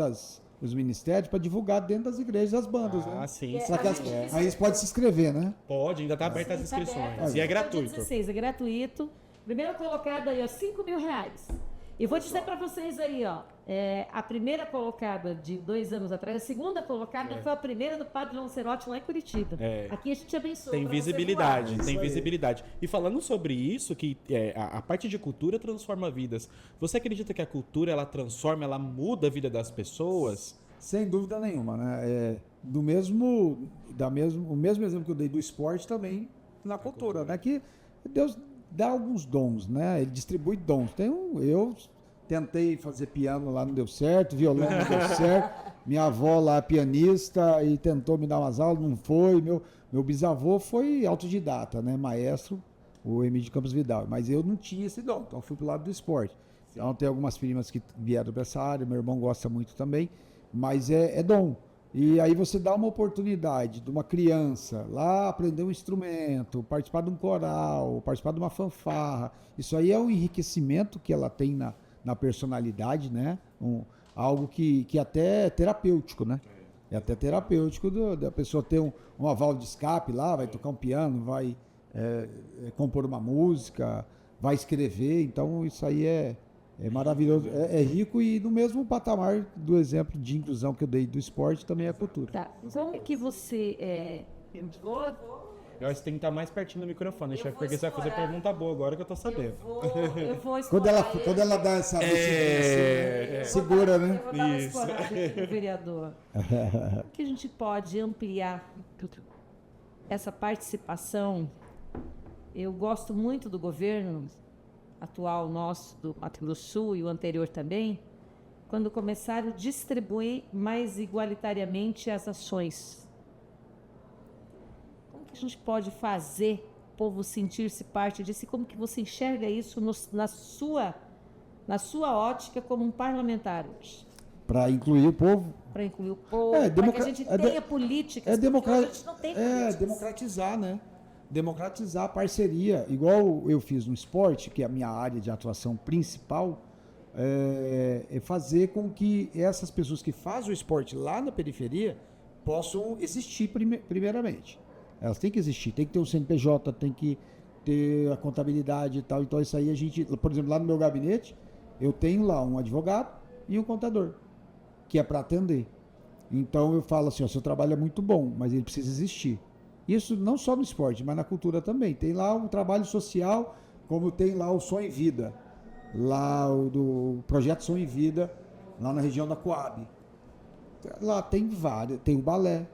os ministérios para divulgar dentro das igrejas as bandas, Ah, né? sim. Só que aí eles podem se inscrever, né? Pode, ainda tá aberta as Sim, tá inscrições. aberto. E é Até dia gratuito. 16, é gratuito. Primeiro colocado aí, ó, R$5.000. E vou dizer para vocês aí, ó, a primeira colocada de 2 anos atrás, a segunda colocada foi a primeira do Padre Lancerotti lá em Curitiba. Aqui a gente abençoa. Tem pra você visibilidade, voar. tem visibilidade. E falando sobre isso, que a parte de cultura transforma vidas. Você acredita que a cultura, ela transforma, ela muda a vida das pessoas? Sem dúvida nenhuma, né? O mesmo exemplo que eu dei do esporte também na cultura, né? Que Deus dá alguns dons, né? Ele distribui dons. Eu tentei fazer piano lá, não deu certo, violão não deu certo. Minha avó lá é pianista e tentou me dar umas aulas, não foi. Meu bisavô foi autodidata, né? Maestro, o Emílio Campos Vidal. Mas eu não tinha esse dom, então fui pro lado do esporte. Então tem algumas primas que vieram para essa área, meu irmão gosta muito também. Mas é dom. E aí você dá uma oportunidade de uma criança lá aprender um instrumento, participar de um coral, participar de uma fanfarra. Isso aí é um enriquecimento que ela tem na personalidade, né? Algo que até é terapêutico, né? É até terapêutico da pessoa ter uma válvula de escape lá, vai tocar um piano, vai compor uma música, vai escrever. Então isso aí é maravilhoso, é rico e no mesmo patamar do exemplo de inclusão que eu dei do esporte também é a cultura. Tá. Como que você... Eu acho que tem que estar mais pertinho do microfone, chefe, vou porque você vai fazer explorar. pergunta boa agora que eu tô sabendo. Eu vou explorar Quando ela dá essa segura, né? Eu vou dar uma explorada aqui, vereador. Como que a gente pode ampliar essa participação? Eu gosto muito do governo atual nosso, do Mato Grosso do Sul e o anterior também, quando começaram a distribuir mais igualitariamente as ações. Como que a gente pode fazer o povo sentir-se parte disso? E como que você enxerga isso na sua ótica como um parlamentar hoje? Para incluir o povo. Para incluir o povo, para que a gente tenha políticas, porque hoje a gente não tem políticas. Democratizar, né? Democratizar a parceria, igual eu fiz no esporte, que é a minha área de atuação principal, é fazer com que essas pessoas que fazem o esporte lá na periferia possam existir primeiramente. Elas têm que existir, tem que ter um CNPJ, tem que ter a contabilidade e tal. Então isso aí a gente, por exemplo, lá no meu gabinete, eu tenho lá um advogado e um contador, que é para atender. Então eu falo assim, ó, seu trabalho é muito bom, mas ele precisa existir. Isso não só no esporte, mas na cultura também. Tem lá um trabalho social, como tem lá o Som em Vida, lá do projeto Som em Vida, lá na região da Coab. Lá tem vários, tem o balé,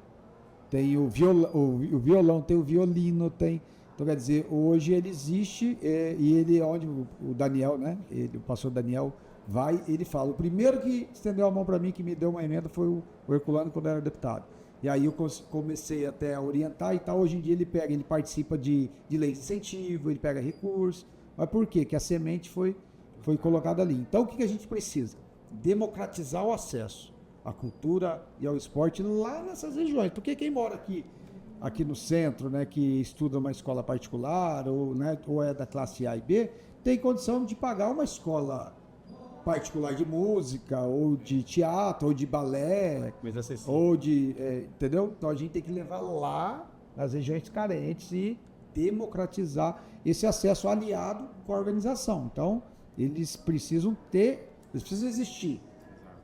tem o violão, tem o violino, tem Então, quer dizer, hoje ele existe e ele, onde o Daniel, né, o pastor Daniel vai, ele fala, o primeiro que estendeu a mão para mim, que me deu uma emenda, foi o Herculano, quando eu era deputado. E aí eu comecei até a orientar e tal. Hoje em dia ele participa de leis de incentivo, ele pega recursos. Mas por quê? Que a semente foi colocada ali. Então, o que a gente precisa? Democratizar o acesso à cultura e ao esporte lá nessas regiões. Porque quem mora aqui no centro, né, que estuda uma escola particular ou é da classe A e B, tem condição de pagar uma escola particular de música, ou de teatro, ou de balé, ou de... entendeu? Então a gente tem que levar lá nas regiões carentes e democratizar esse acesso aliado com a organização. Então, eles precisam existir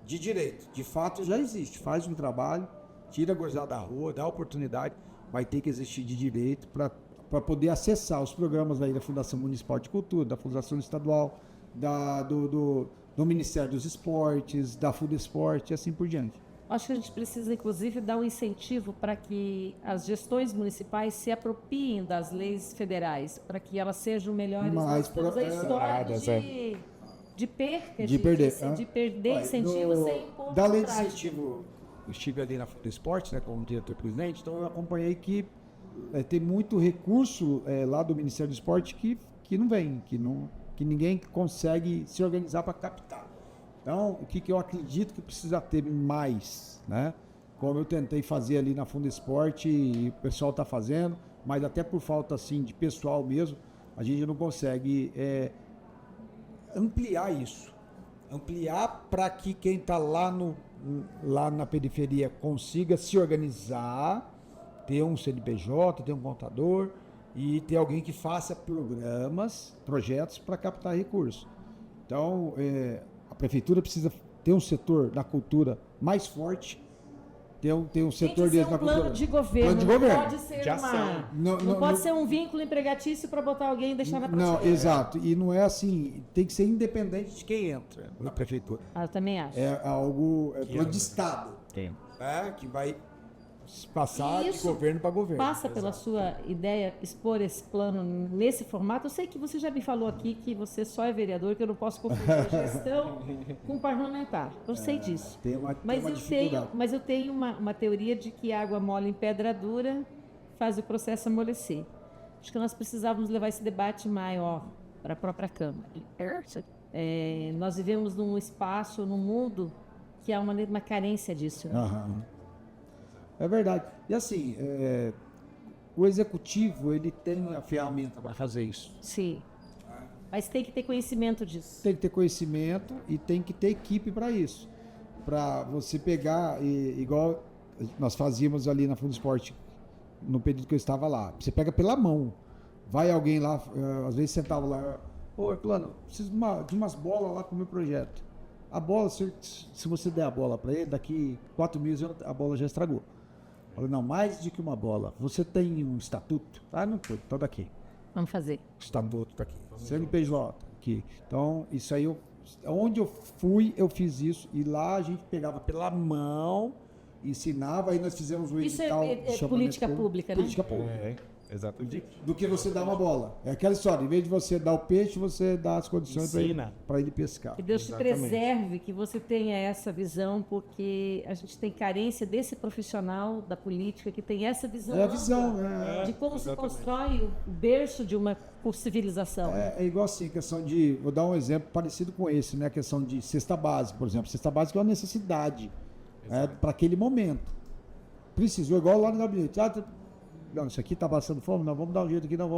de direito. De fato, já existe. Faz um trabalho, tira a gurizada da rua, dá oportunidade, vai ter que existir de direito para poder acessar os programas aí da Fundação Municipal de Cultura, da Fundação Estadual, do Ministério dos Esportes, da Fundesport e assim por diante. Acho que a gente precisa, inclusive, dar um incentivo para que as gestões municipais se apropriem das leis federais, para que elas sejam melhores. Nós temos a história de perca, de perder incentivo sem ponto da lei de prático. incentivo, eu estive ali na Fundesport, né, como diretor-presidente, então eu acompanhei que tem muito recurso lá do Ministério do Esporte que não vem, que ninguém consegue se organizar para captar. Então, o que eu acredito que precisa ter mais, né? Como eu tentei fazer ali na Fundesport e o pessoal está fazendo, mas até por falta assim, de pessoal mesmo, a gente não consegue ampliar isso. Ampliar para que quem está lá na periferia consiga se organizar, ter um CNPJ, ter um contador, e ter alguém que faça projetos para captar recursos. Então, a prefeitura precisa ter um setor da cultura mais forte, ter um setor desse na cultura. Plano de governo. Não pode ser não pode ser um vínculo empregatício para botar alguém e deixar na prateleira. Não, exato. E não é assim, tem que ser independente de quem entra na prefeitura. Eu também acho. É algo plano de Estado. Tem. Que vai passar de governo para governo. Passa pela sua ideia expor esse plano nesse formato. Eu sei que você já me falou aqui que você só é vereador, que eu não posso confundir gestão com parlamentar. Eu sei disso. Mas eu tenho uma teoria de que água mole em pedra dura faz o processo amolecer. Acho que nós precisávamos levar esse debate maior para a própria Câmara. Nós vivemos num espaço, num mundo que há uma carência disso. Né? Uhum. É verdade. E assim, o executivo, ele tem a ferramenta para fazer isso. Sim. Mas tem que ter conhecimento disso. Tem que ter conhecimento e tem que ter equipe para isso. Para você pegar, igual nós fazíamos ali na Fundesport, no período que eu estava lá. Você pega pela mão. Vai alguém lá, às vezes sentava lá, Herculano, preciso de umas bolas lá para o meu projeto. A bola, se você der a bola para ele, daqui 4 meses a bola já estragou. Falei, não, mais do que uma bola. Você tem um estatuto? Não foi, então daqui. Vamos fazer. O estatuto tá aqui. CNPJ aqui. Então, isso aí, onde eu fui, eu fiz isso. E lá a gente pegava pela mão, ensinava, aí nós fizemos o edital. Isso é política pública, né? Política pública. Exatamente. Do que você dar uma bola. É aquela história, em vez de você dar o peixe, você dá as condições para ele pescar. Que Deus te preserve, que você tenha essa visão, porque a gente tem carência desse profissional da política que tem essa visão. É a visão, de como se constrói o berço de uma civilização. É igual assim, questão de... Vou dar um exemplo parecido com esse, né? A questão de cesta básica, por exemplo. Cesta básica é uma necessidade para aquele momento. Precisou, igual lá no gabinete. Não, isso aqui está passando fome, nós vamos dar um jeito aqui, nós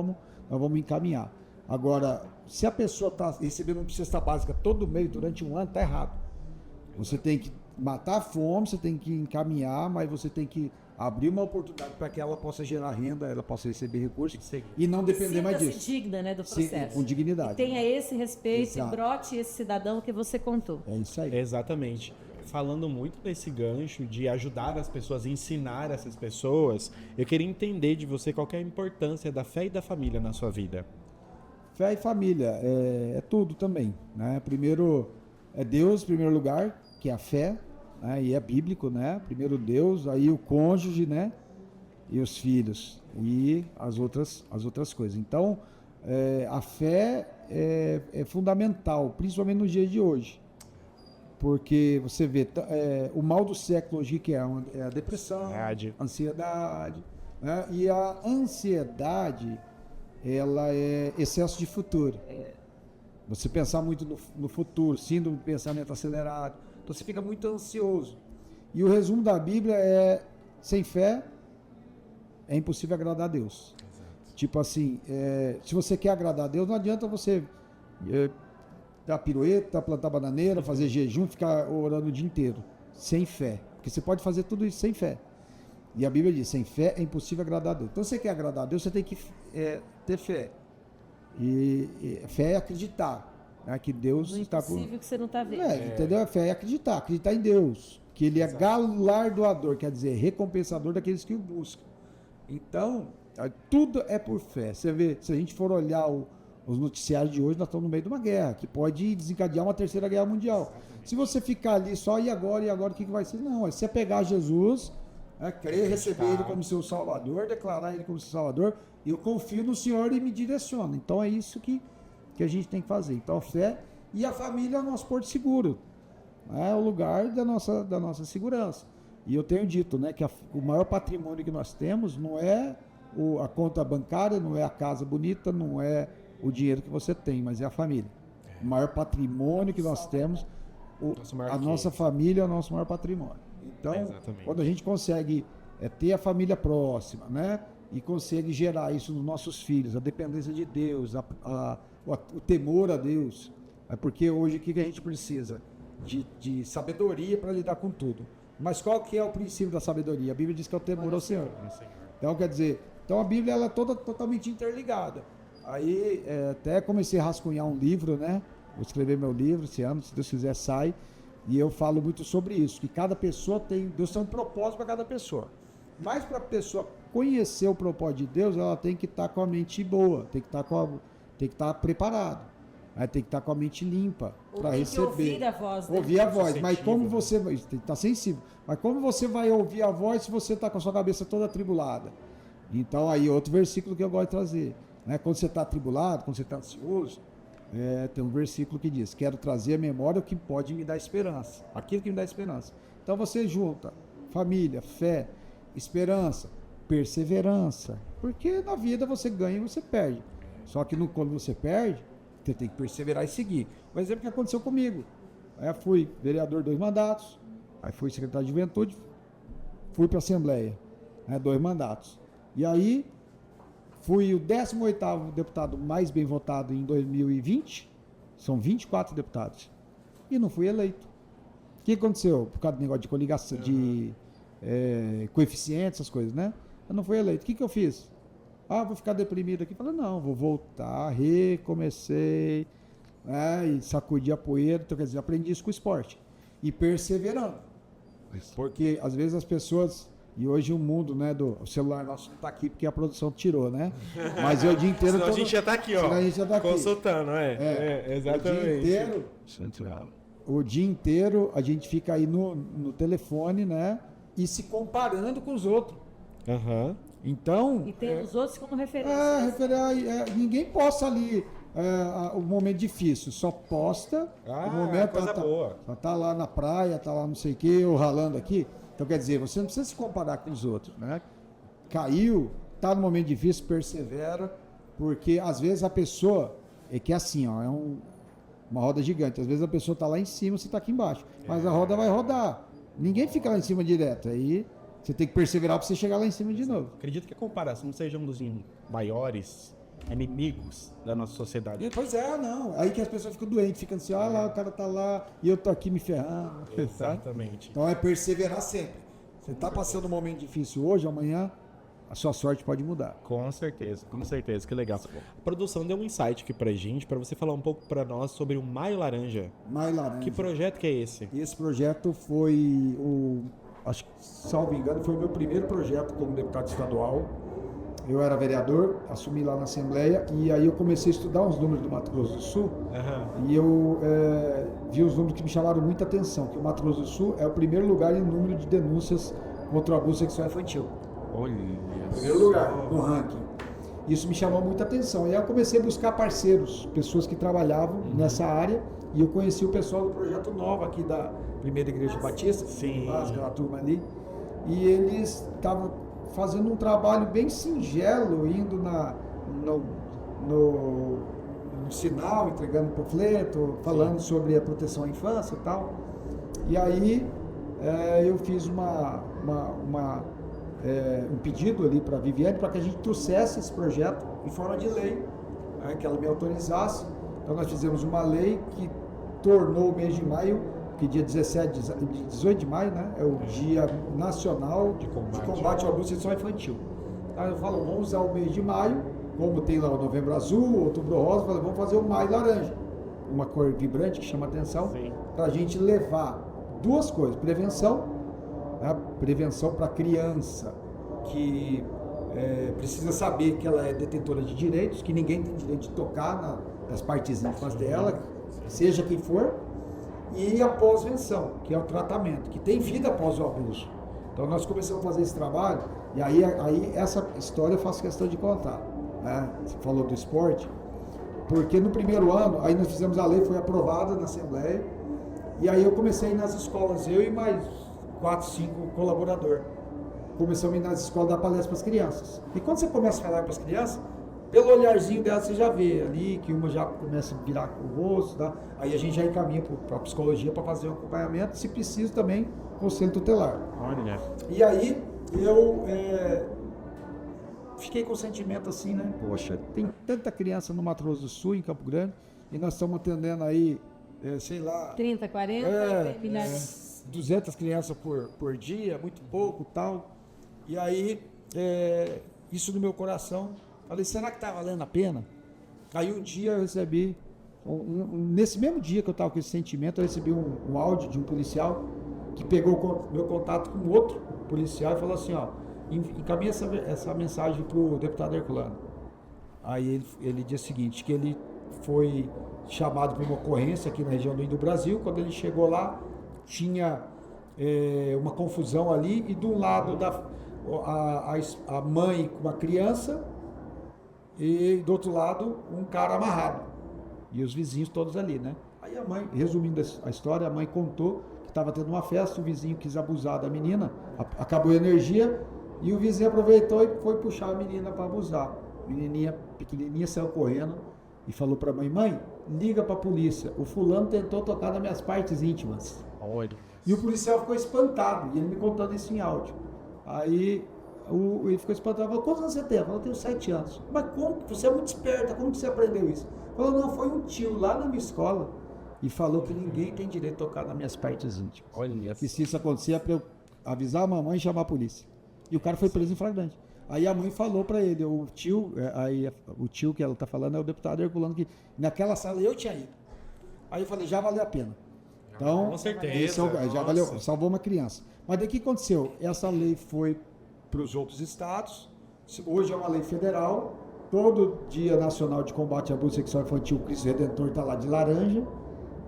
vamos encaminhar. Agora, se a pessoa está recebendo uma cesta básica todo mês, durante um ano, está errado. Você tem que matar a fome, você tem que encaminhar, mas você tem que abrir uma oportunidade para que ela possa gerar renda, ela possa receber recursos e não depender mais disso. Digna, né, do processo. Com dignidade. E tenha esse respeito e brote esse cidadão que você contou. É isso aí. Exatamente. Falando muito desse gancho de ajudar as pessoas, ensinar essas pessoas, eu queria entender de você qual que é a importância da fé e da família na sua vida. Fé e família é tudo também, né? Primeiro é Deus, em primeiro lugar, que é a fé, né? E é bíblico, né? Primeiro Deus, aí o cônjuge, né? e os filhos e as outras coisas. Então, a fé é fundamental, principalmente nos dias de hoje. Porque você vê, o mal do século hoje que é a depressão, ansiedade. Né? E a ansiedade, ela é excesso de futuro. Você pensar muito no futuro, síndrome do pensamento acelerado. Então você fica muito ansioso. E o resumo da Bíblia é: sem fé é impossível agradar a Deus. Exato. Tipo assim, se você quer agradar a Deus, não adianta você dar pirueta, plantar bananeira, fazer jejum, ficar orando o dia inteiro, sem fé. Porque você pode fazer tudo isso sem fé. E a Bíblia diz: sem fé é impossível agradar a Deus. Então, se você quer agradar a Deus, você tem que ter fé. E fé é acreditar, né, que Deus está por... impossível que você não está vendo. Entendeu? A fé é acreditar em Deus. Que Ele é galardoador, quer dizer, recompensador daqueles que o buscam. Então, tudo é por fé. Você vê, se a gente for olhar os noticiários de hoje, nós estamos no meio de uma guerra, que pode desencadear uma terceira guerra mundial. Se você ficar ali só, e agora o que vai ser? Não, é você pegar Jesus, crer, receber Ele como seu Salvador, declarar Ele como seu Salvador, e eu confio no Senhor e me direciono. Então é isso que a gente tem que fazer. Então a fé e a família é o nosso porto seguro. É o lugar da nossa segurança. E eu tenho dito, né, que o maior patrimônio que nós temos não é a conta bancária, não é a casa bonita, não é o dinheiro que você tem, mas é a família. O maior patrimônio que nós temos, a nossa família é o nosso maior patrimônio. Então, quando a gente consegue ter a família próxima, né, e consegue gerar isso nos nossos filhos, a dependência de Deus, o temor a Deus, porque hoje o que a gente precisa? De sabedoria para lidar com tudo. Mas qual que é o princípio da sabedoria? A Bíblia diz que é o temor ao Senhor. Então, quer dizer, a Bíblia ela é toda totalmente interligada. Aí, até comecei a rascunhar um livro, né? Vou escrever meu livro esse ano, se Deus quiser sai. E eu falo muito sobre isso, que cada pessoa Deus tem um propósito para cada pessoa. Mas para a pessoa conhecer o propósito de Deus, ela tem que estar com a mente boa, tem que estar preparado. Tem que estar com a mente limpa para receber. Ouvir a voz. Né? Ouvir a voz. Mas como você vai... Tem que estar sensível. Mas como você vai ouvir a voz se você está com a sua cabeça toda atribulada? Então, aí, outro versículo que eu gosto de trazer. Né? Quando você está atribulado, quando você está ansioso, tem um versículo que diz: quero trazer à memória o que pode me dar esperança. Aquilo que me dá esperança. Então, você junta família, fé, esperança, perseverança. Porque na vida você ganha e você perde. Só que quando você perde, você tem que perseverar e seguir. O exemplo que aconteceu comigo. Fui vereador 2 mandatos, aí fui secretário de juventude, fui para a Assembleia, 2 mandatos. E aí, fui o 18º deputado mais bem votado em 2020, são 24 deputados, e não fui eleito. O que aconteceu? Por causa do negócio de coligação, de coeficientes, essas coisas, né? Eu não fui eleito. O que eu fiz? Vou ficar deprimido aqui. Falei, não, vou voltar, recomecei, e sacudi a poeira. Então, quer dizer, aprendi isso com o esporte. E perseverando. Porque, às vezes, as pessoas... E hoje o mundo, né, o celular nosso não está aqui porque a produção tirou, né? Mas eu o dia inteiro... Senão a gente já está aqui, ó. A gente já tá aqui. Consultando, exatamente. O dia inteiro a gente fica aí no telefone, né? E se comparando com os outros. Aham. Então... E tem os outros como referência. Ninguém posta ali o momento difícil, só posta o momento... Coisa boa. Tá lá na praia, tá lá não sei o quê, ou ralando aqui. Então, quer dizer, você não precisa se comparar com os outros, né? Caiu, tá no momento difícil, persevera, porque às vezes a pessoa... É que é assim, ó, uma roda gigante. Às vezes a pessoa tá lá em cima, você tá aqui embaixo. Mas a roda vai rodar. Ninguém fica lá em cima direto. Aí... Você tem que perseverar para você chegar lá em cima de novo. Acredito que a comparação seja um dos maiores inimigos da nossa sociedade. Pois não. Aí que as pessoas ficam doentes, ficam assim, lá, o cara tá lá e eu tô aqui me ferrando. Exatamente. Então é perseverar sempre. Você tá passando um momento difícil hoje, amanhã, a sua sorte pode mudar. Com certeza, que legal. A produção deu um insight aqui pra gente, pra você falar um pouco pra nós sobre o Maio Laranja. Maio Laranja. Que projeto que é esse? Esse projeto foi acho que, salvo engano, foi o meu primeiro projeto como deputado estadual. Eu era vereador, assumi lá na Assembleia e aí eu comecei a estudar os números do Mato Grosso do Sul. E eu vi os números que me chamaram muita atenção, que o Mato Grosso do Sul é o primeiro lugar em número de denúncias contra o abuso sexual infantil. Olha. Primeiro lugar no ranking. Isso me chamou muita atenção. E aí eu comecei a buscar parceiros, pessoas que trabalhavam nessa área. E eu conheci o pessoal do Projeto Nova aqui da Primeira Igreja Batista, aquela turma ali. E eles estavam fazendo um trabalho bem singelo, indo no sinal, entregando panfleto, falando sobre a proteção à infância e tal. E aí eu fiz um pedido ali para a Viviane para que a gente trouxesse esse projeto em forma de lei, que ela me autorizasse. Então nós fizemos uma lei que tornou o mês de maio, que dia 18 de maio, né, é o Dia Nacional de Combate ao Abuso Sexual Infantil. Aí eu falo, vamos usar o mês de maio, como tem lá o Novembro Azul, Outubro Rosa, vamos fazer o Maio Laranja, uma cor vibrante que chama atenção, para a gente levar duas coisas: prevenção, né, prevenção para a criança que precisa saber que ela é detentora de direitos, que ninguém tem direito de tocar nas partes íntimas dela, seja quem for, e a pós-venção, que é o tratamento, que tem vida após o abuso. Então nós começamos a fazer esse trabalho, e aí essa história eu faço questão de contar, né? Você falou do esporte, porque no primeiro ano, aí nós fizemos a lei, foi aprovada na Assembleia, e aí eu comecei a ir nas escolas, eu e mais 4, 5 colaboradores. Começamos a ir nas escolas dar palestra para as crianças. E quando você começa a falar para as crianças, pelo olharzinho dela você já vê ali que uma já começa a virar o rosto, tá? Aí a gente já encaminha para a psicologia para fazer um acompanhamento, se preciso também, conselho tutelar. Olha. E aí eu fiquei com o sentimento assim, né? Poxa, tem tanta criança no Mato Grosso do Sul, em Campo Grande, e nós estamos atendendo aí, sei lá... 30, 40 milhares. 200 crianças por dia, muito pouco, tal. E aí, isso no meu coração, falei, será que está valendo a pena? Aí um dia eu recebi, nesse mesmo dia que eu estava com esse sentimento, eu recebi um áudio de um policial que pegou meu contato com outro policial e falou assim, ó, encaminha essa mensagem para o deputado Herculano. Aí ele disse o seguinte, que ele foi chamado para uma ocorrência aqui na região do Índio Brasil. Quando ele chegou lá, tinha uma confusão ali, e do lado a mãe com uma criança, e do outro lado um cara amarrado, e os vizinhos todos ali, né? Aí a mãe, resumindo a história, a mãe contou que estava tendo uma festa, o vizinho quis abusar da menina, acabou a energia, e o vizinho aproveitou e foi puxar a menina para abusar. A menininha pequenininha saiu correndo e falou para a mãe, liga para a polícia, o fulano tentou tocar nas minhas partes íntimas. Olha. E o policial ficou espantado, e ele me contando isso em áudio. Aí ele ficou espantado, falou, quantos anos você tem? Eu falei, eu tenho 7 anos. Mas como? Você é muito esperta, como que você aprendeu isso? Falou, não, foi um tio lá na minha escola e falou que ninguém tem direito de tocar nas minhas partes íntimas. Olha. Que se isso acontecer é para eu avisar a mamãe e chamar a polícia. E o cara foi preso em flagrante. Aí a mãe falou para ele, o tio que ela tá falando é o deputado Herculano, que naquela sala eu tinha ido. Aí eu falei, já valeu a pena. Então, com certeza. Já valeu, salvou uma criança. Mas daí o que aconteceu? Essa lei foi para os outros estados, hoje é uma lei federal, todo Dia Nacional de Combate ao Abuso Sexual Infantil, o Cristo Redentor está lá de laranja,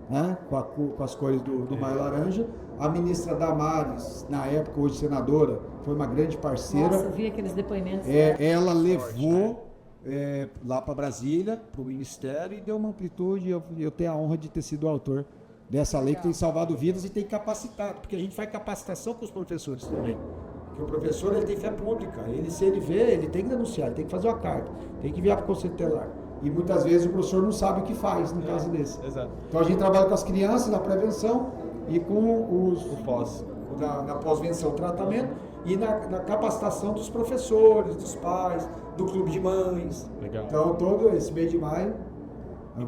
né, com as cores do Maio Laranja. A ministra Damares, na época, hoje senadora, foi uma grande parceira. Nossa, eu vi aqueles depoimentos. Ela levou lá para Brasília, para o Ministério, e deu uma amplitude. Eu tenho a honra de ter sido o autor dessa lei que tem salvado vidas e tem capacitado, porque a gente faz capacitação com os professores também. Porque o professor, ele tem fé pública, se ele vê, ele tem que denunciar, ele tem que fazer uma carta, tem que enviar para o Conselho Tutelar. E muitas vezes o professor não sabe o que faz no caso desse. Exato. Então a gente trabalha com as crianças na prevenção e com na pós-venção, tratamento, e na capacitação dos professores, dos pais, do clube de mães. Legal. Então todo esse mês de maio,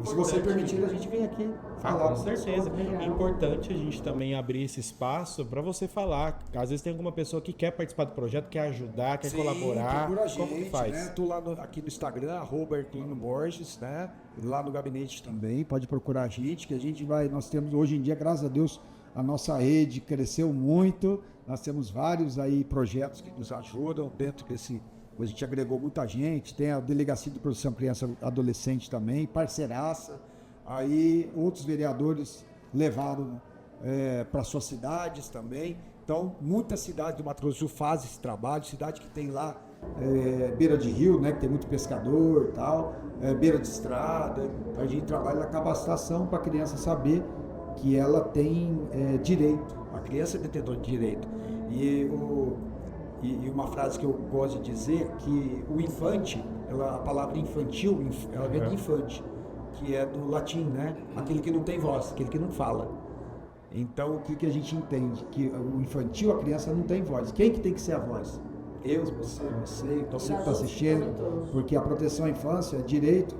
se você permitir, a gente vem aqui falar. Com certeza. É importante a gente também abrir esse espaço para você falar. Às vezes tem alguma pessoa que quer participar do projeto, quer ajudar, quer colaborar. Procura a gente, como que faz? Né? Tô lá aqui no Instagram, @HerculanoBorges, né? Lá no gabinete também, pode procurar a gente, que a gente vai, nós temos hoje em dia, graças a Deus, a nossa rede cresceu muito, nós temos vários aí projetos que nos ajudam dentro desse. A gente agregou muita gente, tem a Delegacia de Proteção Criança e Adolescente também, parceiraça. Aí outros vereadores levaram para suas cidades também. Então, muitas cidades do Mato Grosso do Sul fazem esse trabalho, cidade que tem lá beira de rio, né, que tem muito pescador e tal, beira de estrada. A gente trabalha na capacitação para a criança saber que ela tem direito, a criança é detentora de direito. E uma frase que eu gosto de dizer, que o infante, a palavra infantil, ela vem de infante, que é do latim, né? Aquele que não tem voz, aquele que não fala. Então, o que a gente entende? Que o infantil, a criança não tem voz. Quem que tem que ser a voz? Eu, você que está assistindo, porque a proteção à infância é direito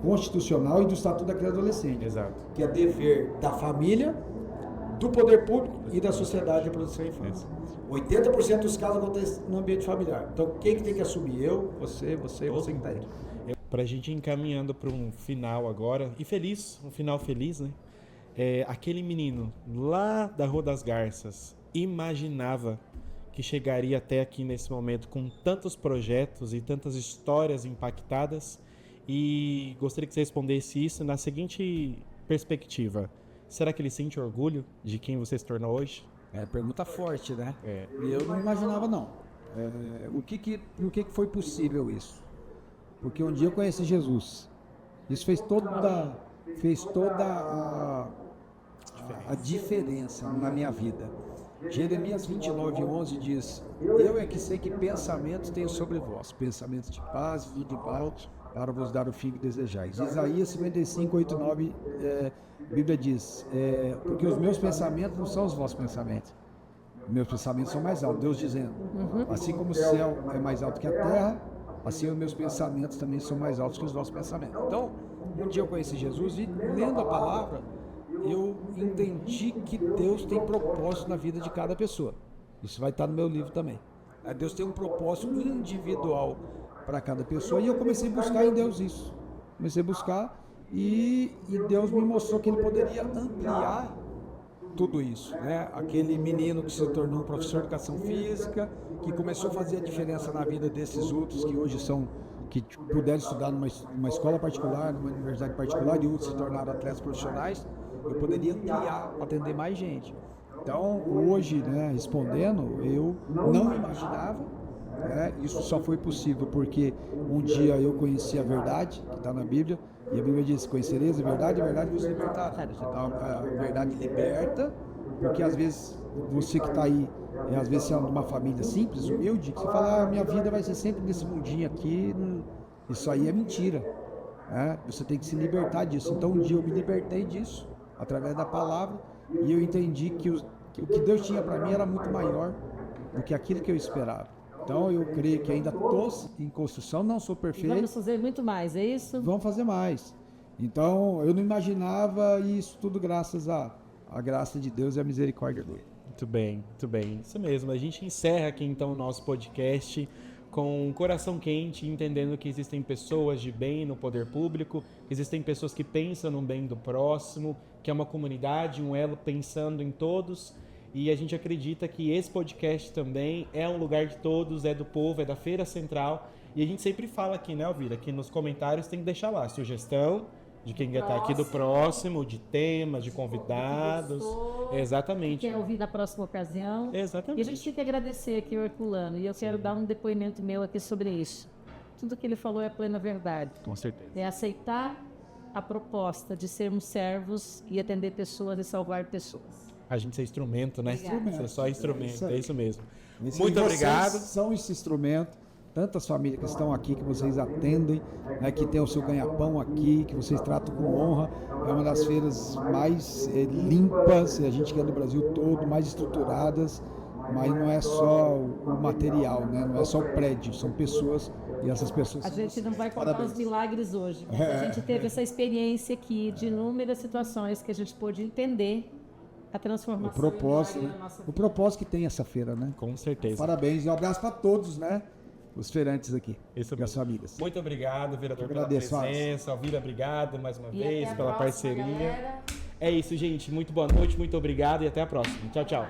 constitucional e do Estatuto da Criança e Adolescente. Exato. Que é dever da família, do poder público e da sociedade de proteção à infância. 80% dos casos acontecem no ambiente familiar. Então, quem que tem que assumir? Eu, você que está aí. Para a gente ir encaminhando para um final agora, e feliz, um final feliz, né? Aquele menino lá da Rua das Garças imaginava que chegaria até aqui nesse momento com tantos projetos e tantas histórias impactadas, e gostaria que você respondesse isso na seguinte perspectiva. Será que ele sente orgulho de quem você se tornou hoje? Pergunta forte, né? Eu não imaginava, não. O que foi possível isso? Porque um dia eu conheci Jesus. Isso fez toda a diferença na minha vida. Jeremias 29:11 diz: eu é que sei que pensamentos tenho sobre vós, pensamentos de paz e de mal, para vos dar o fim que desejais. Isaías 55:8-9, a Bíblia diz: porque os meus pensamentos não são os vossos pensamentos. Meus pensamentos são mais altos. Deus dizendo: assim como o céu é mais alto que a terra, assim os meus pensamentos também são mais altos que os vossos pensamentos. Então, um dia eu conheci Jesus e, lendo a palavra, eu entendi que Deus tem propósito na vida de cada pessoa. Isso vai estar no meu livro também. Deus tem um propósito individual para cada pessoa, e eu comecei a buscar em Deus isso. Comecei a buscar e Deus me mostrou que Ele poderia ampliar tudo isso, né? Aquele menino que se tornou um professor de educação física, que começou a fazer a diferença na vida desses outros que hoje que puderam estudar numa escola particular, numa universidade particular, e outros se tornaram atletas profissionais. Eu poderia ampliar, atender mais gente. Então, hoje, né, respondendo, eu não imaginava, né, isso só foi possível porque um dia eu conheci a verdade, que está na Bíblia, e a Bíblia diz: conhecereis a verdade vos libertará. Então, a verdade liberta, porque às vezes você que está aí, às vezes você é de uma família simples, humilde, que você fala: minha vida vai ser sempre nesse mundinho aqui, isso aí é mentira. Você tem que se libertar disso. Então, um dia eu me libertei disso, através da palavra, e eu entendi que o que Deus tinha para mim era muito maior do que aquilo que eu esperava. Então eu creio que ainda estou em construção, não sou perfeito. Vamos fazer muito mais, é isso? Vamos fazer mais. Então eu não imaginava isso tudo graças à graça de Deus e à misericórdia dele. Muito bem, isso mesmo. A gente encerra aqui então o nosso podcast com o coração quente, entendendo que existem pessoas de bem no poder público, existem pessoas que pensam no bem do próximo, que é uma comunidade, um elo pensando em todos, e a gente acredita que esse podcast também é um lugar de todos, é do povo, é da Feira Central, e a gente sempre fala aqui, né, Elvira, que nos comentários tem que deixar lá sugestão de quem quer estar aqui do próximo, de temas, de convidados. Exatamente. Quer ouvir na próxima ocasião. Exatamente. E a gente tem que agradecer aqui o Herculano. E eu quero dar um depoimento meu aqui sobre isso. Tudo que ele falou é plena verdade. Com certeza. É aceitar a proposta de sermos servos e atender pessoas e salvar pessoas. A gente ser instrumento, né? Obrigada. Ser só instrumento, é isso mesmo. Muito obrigado. São esse instrumento. Tantas famílias que estão aqui, que vocês atendem, né, que tem o seu ganha-pão aqui, que vocês tratam com honra. É uma das feiras mais limpas, a gente quer no Brasil todo, mais estruturadas, mas não é só o material, né? Não é só o prédio, são pessoas, e essas pessoas... A gente não vai contar os milagres hoje, mas a gente teve essa experiência aqui de inúmeras situações que a gente pôde entender a transformação. O propósito, né? O propósito que tem essa feira, né? Com certeza. Parabéns e um abraço para todos, né? Os feirantes aqui, e as famílias. Muito obrigado, vereador, pela presença. Alvira, obrigado mais uma vez pela parceria. Galera. É isso, gente. Muito boa noite, muito obrigado e até a próxima. Tchau, tchau.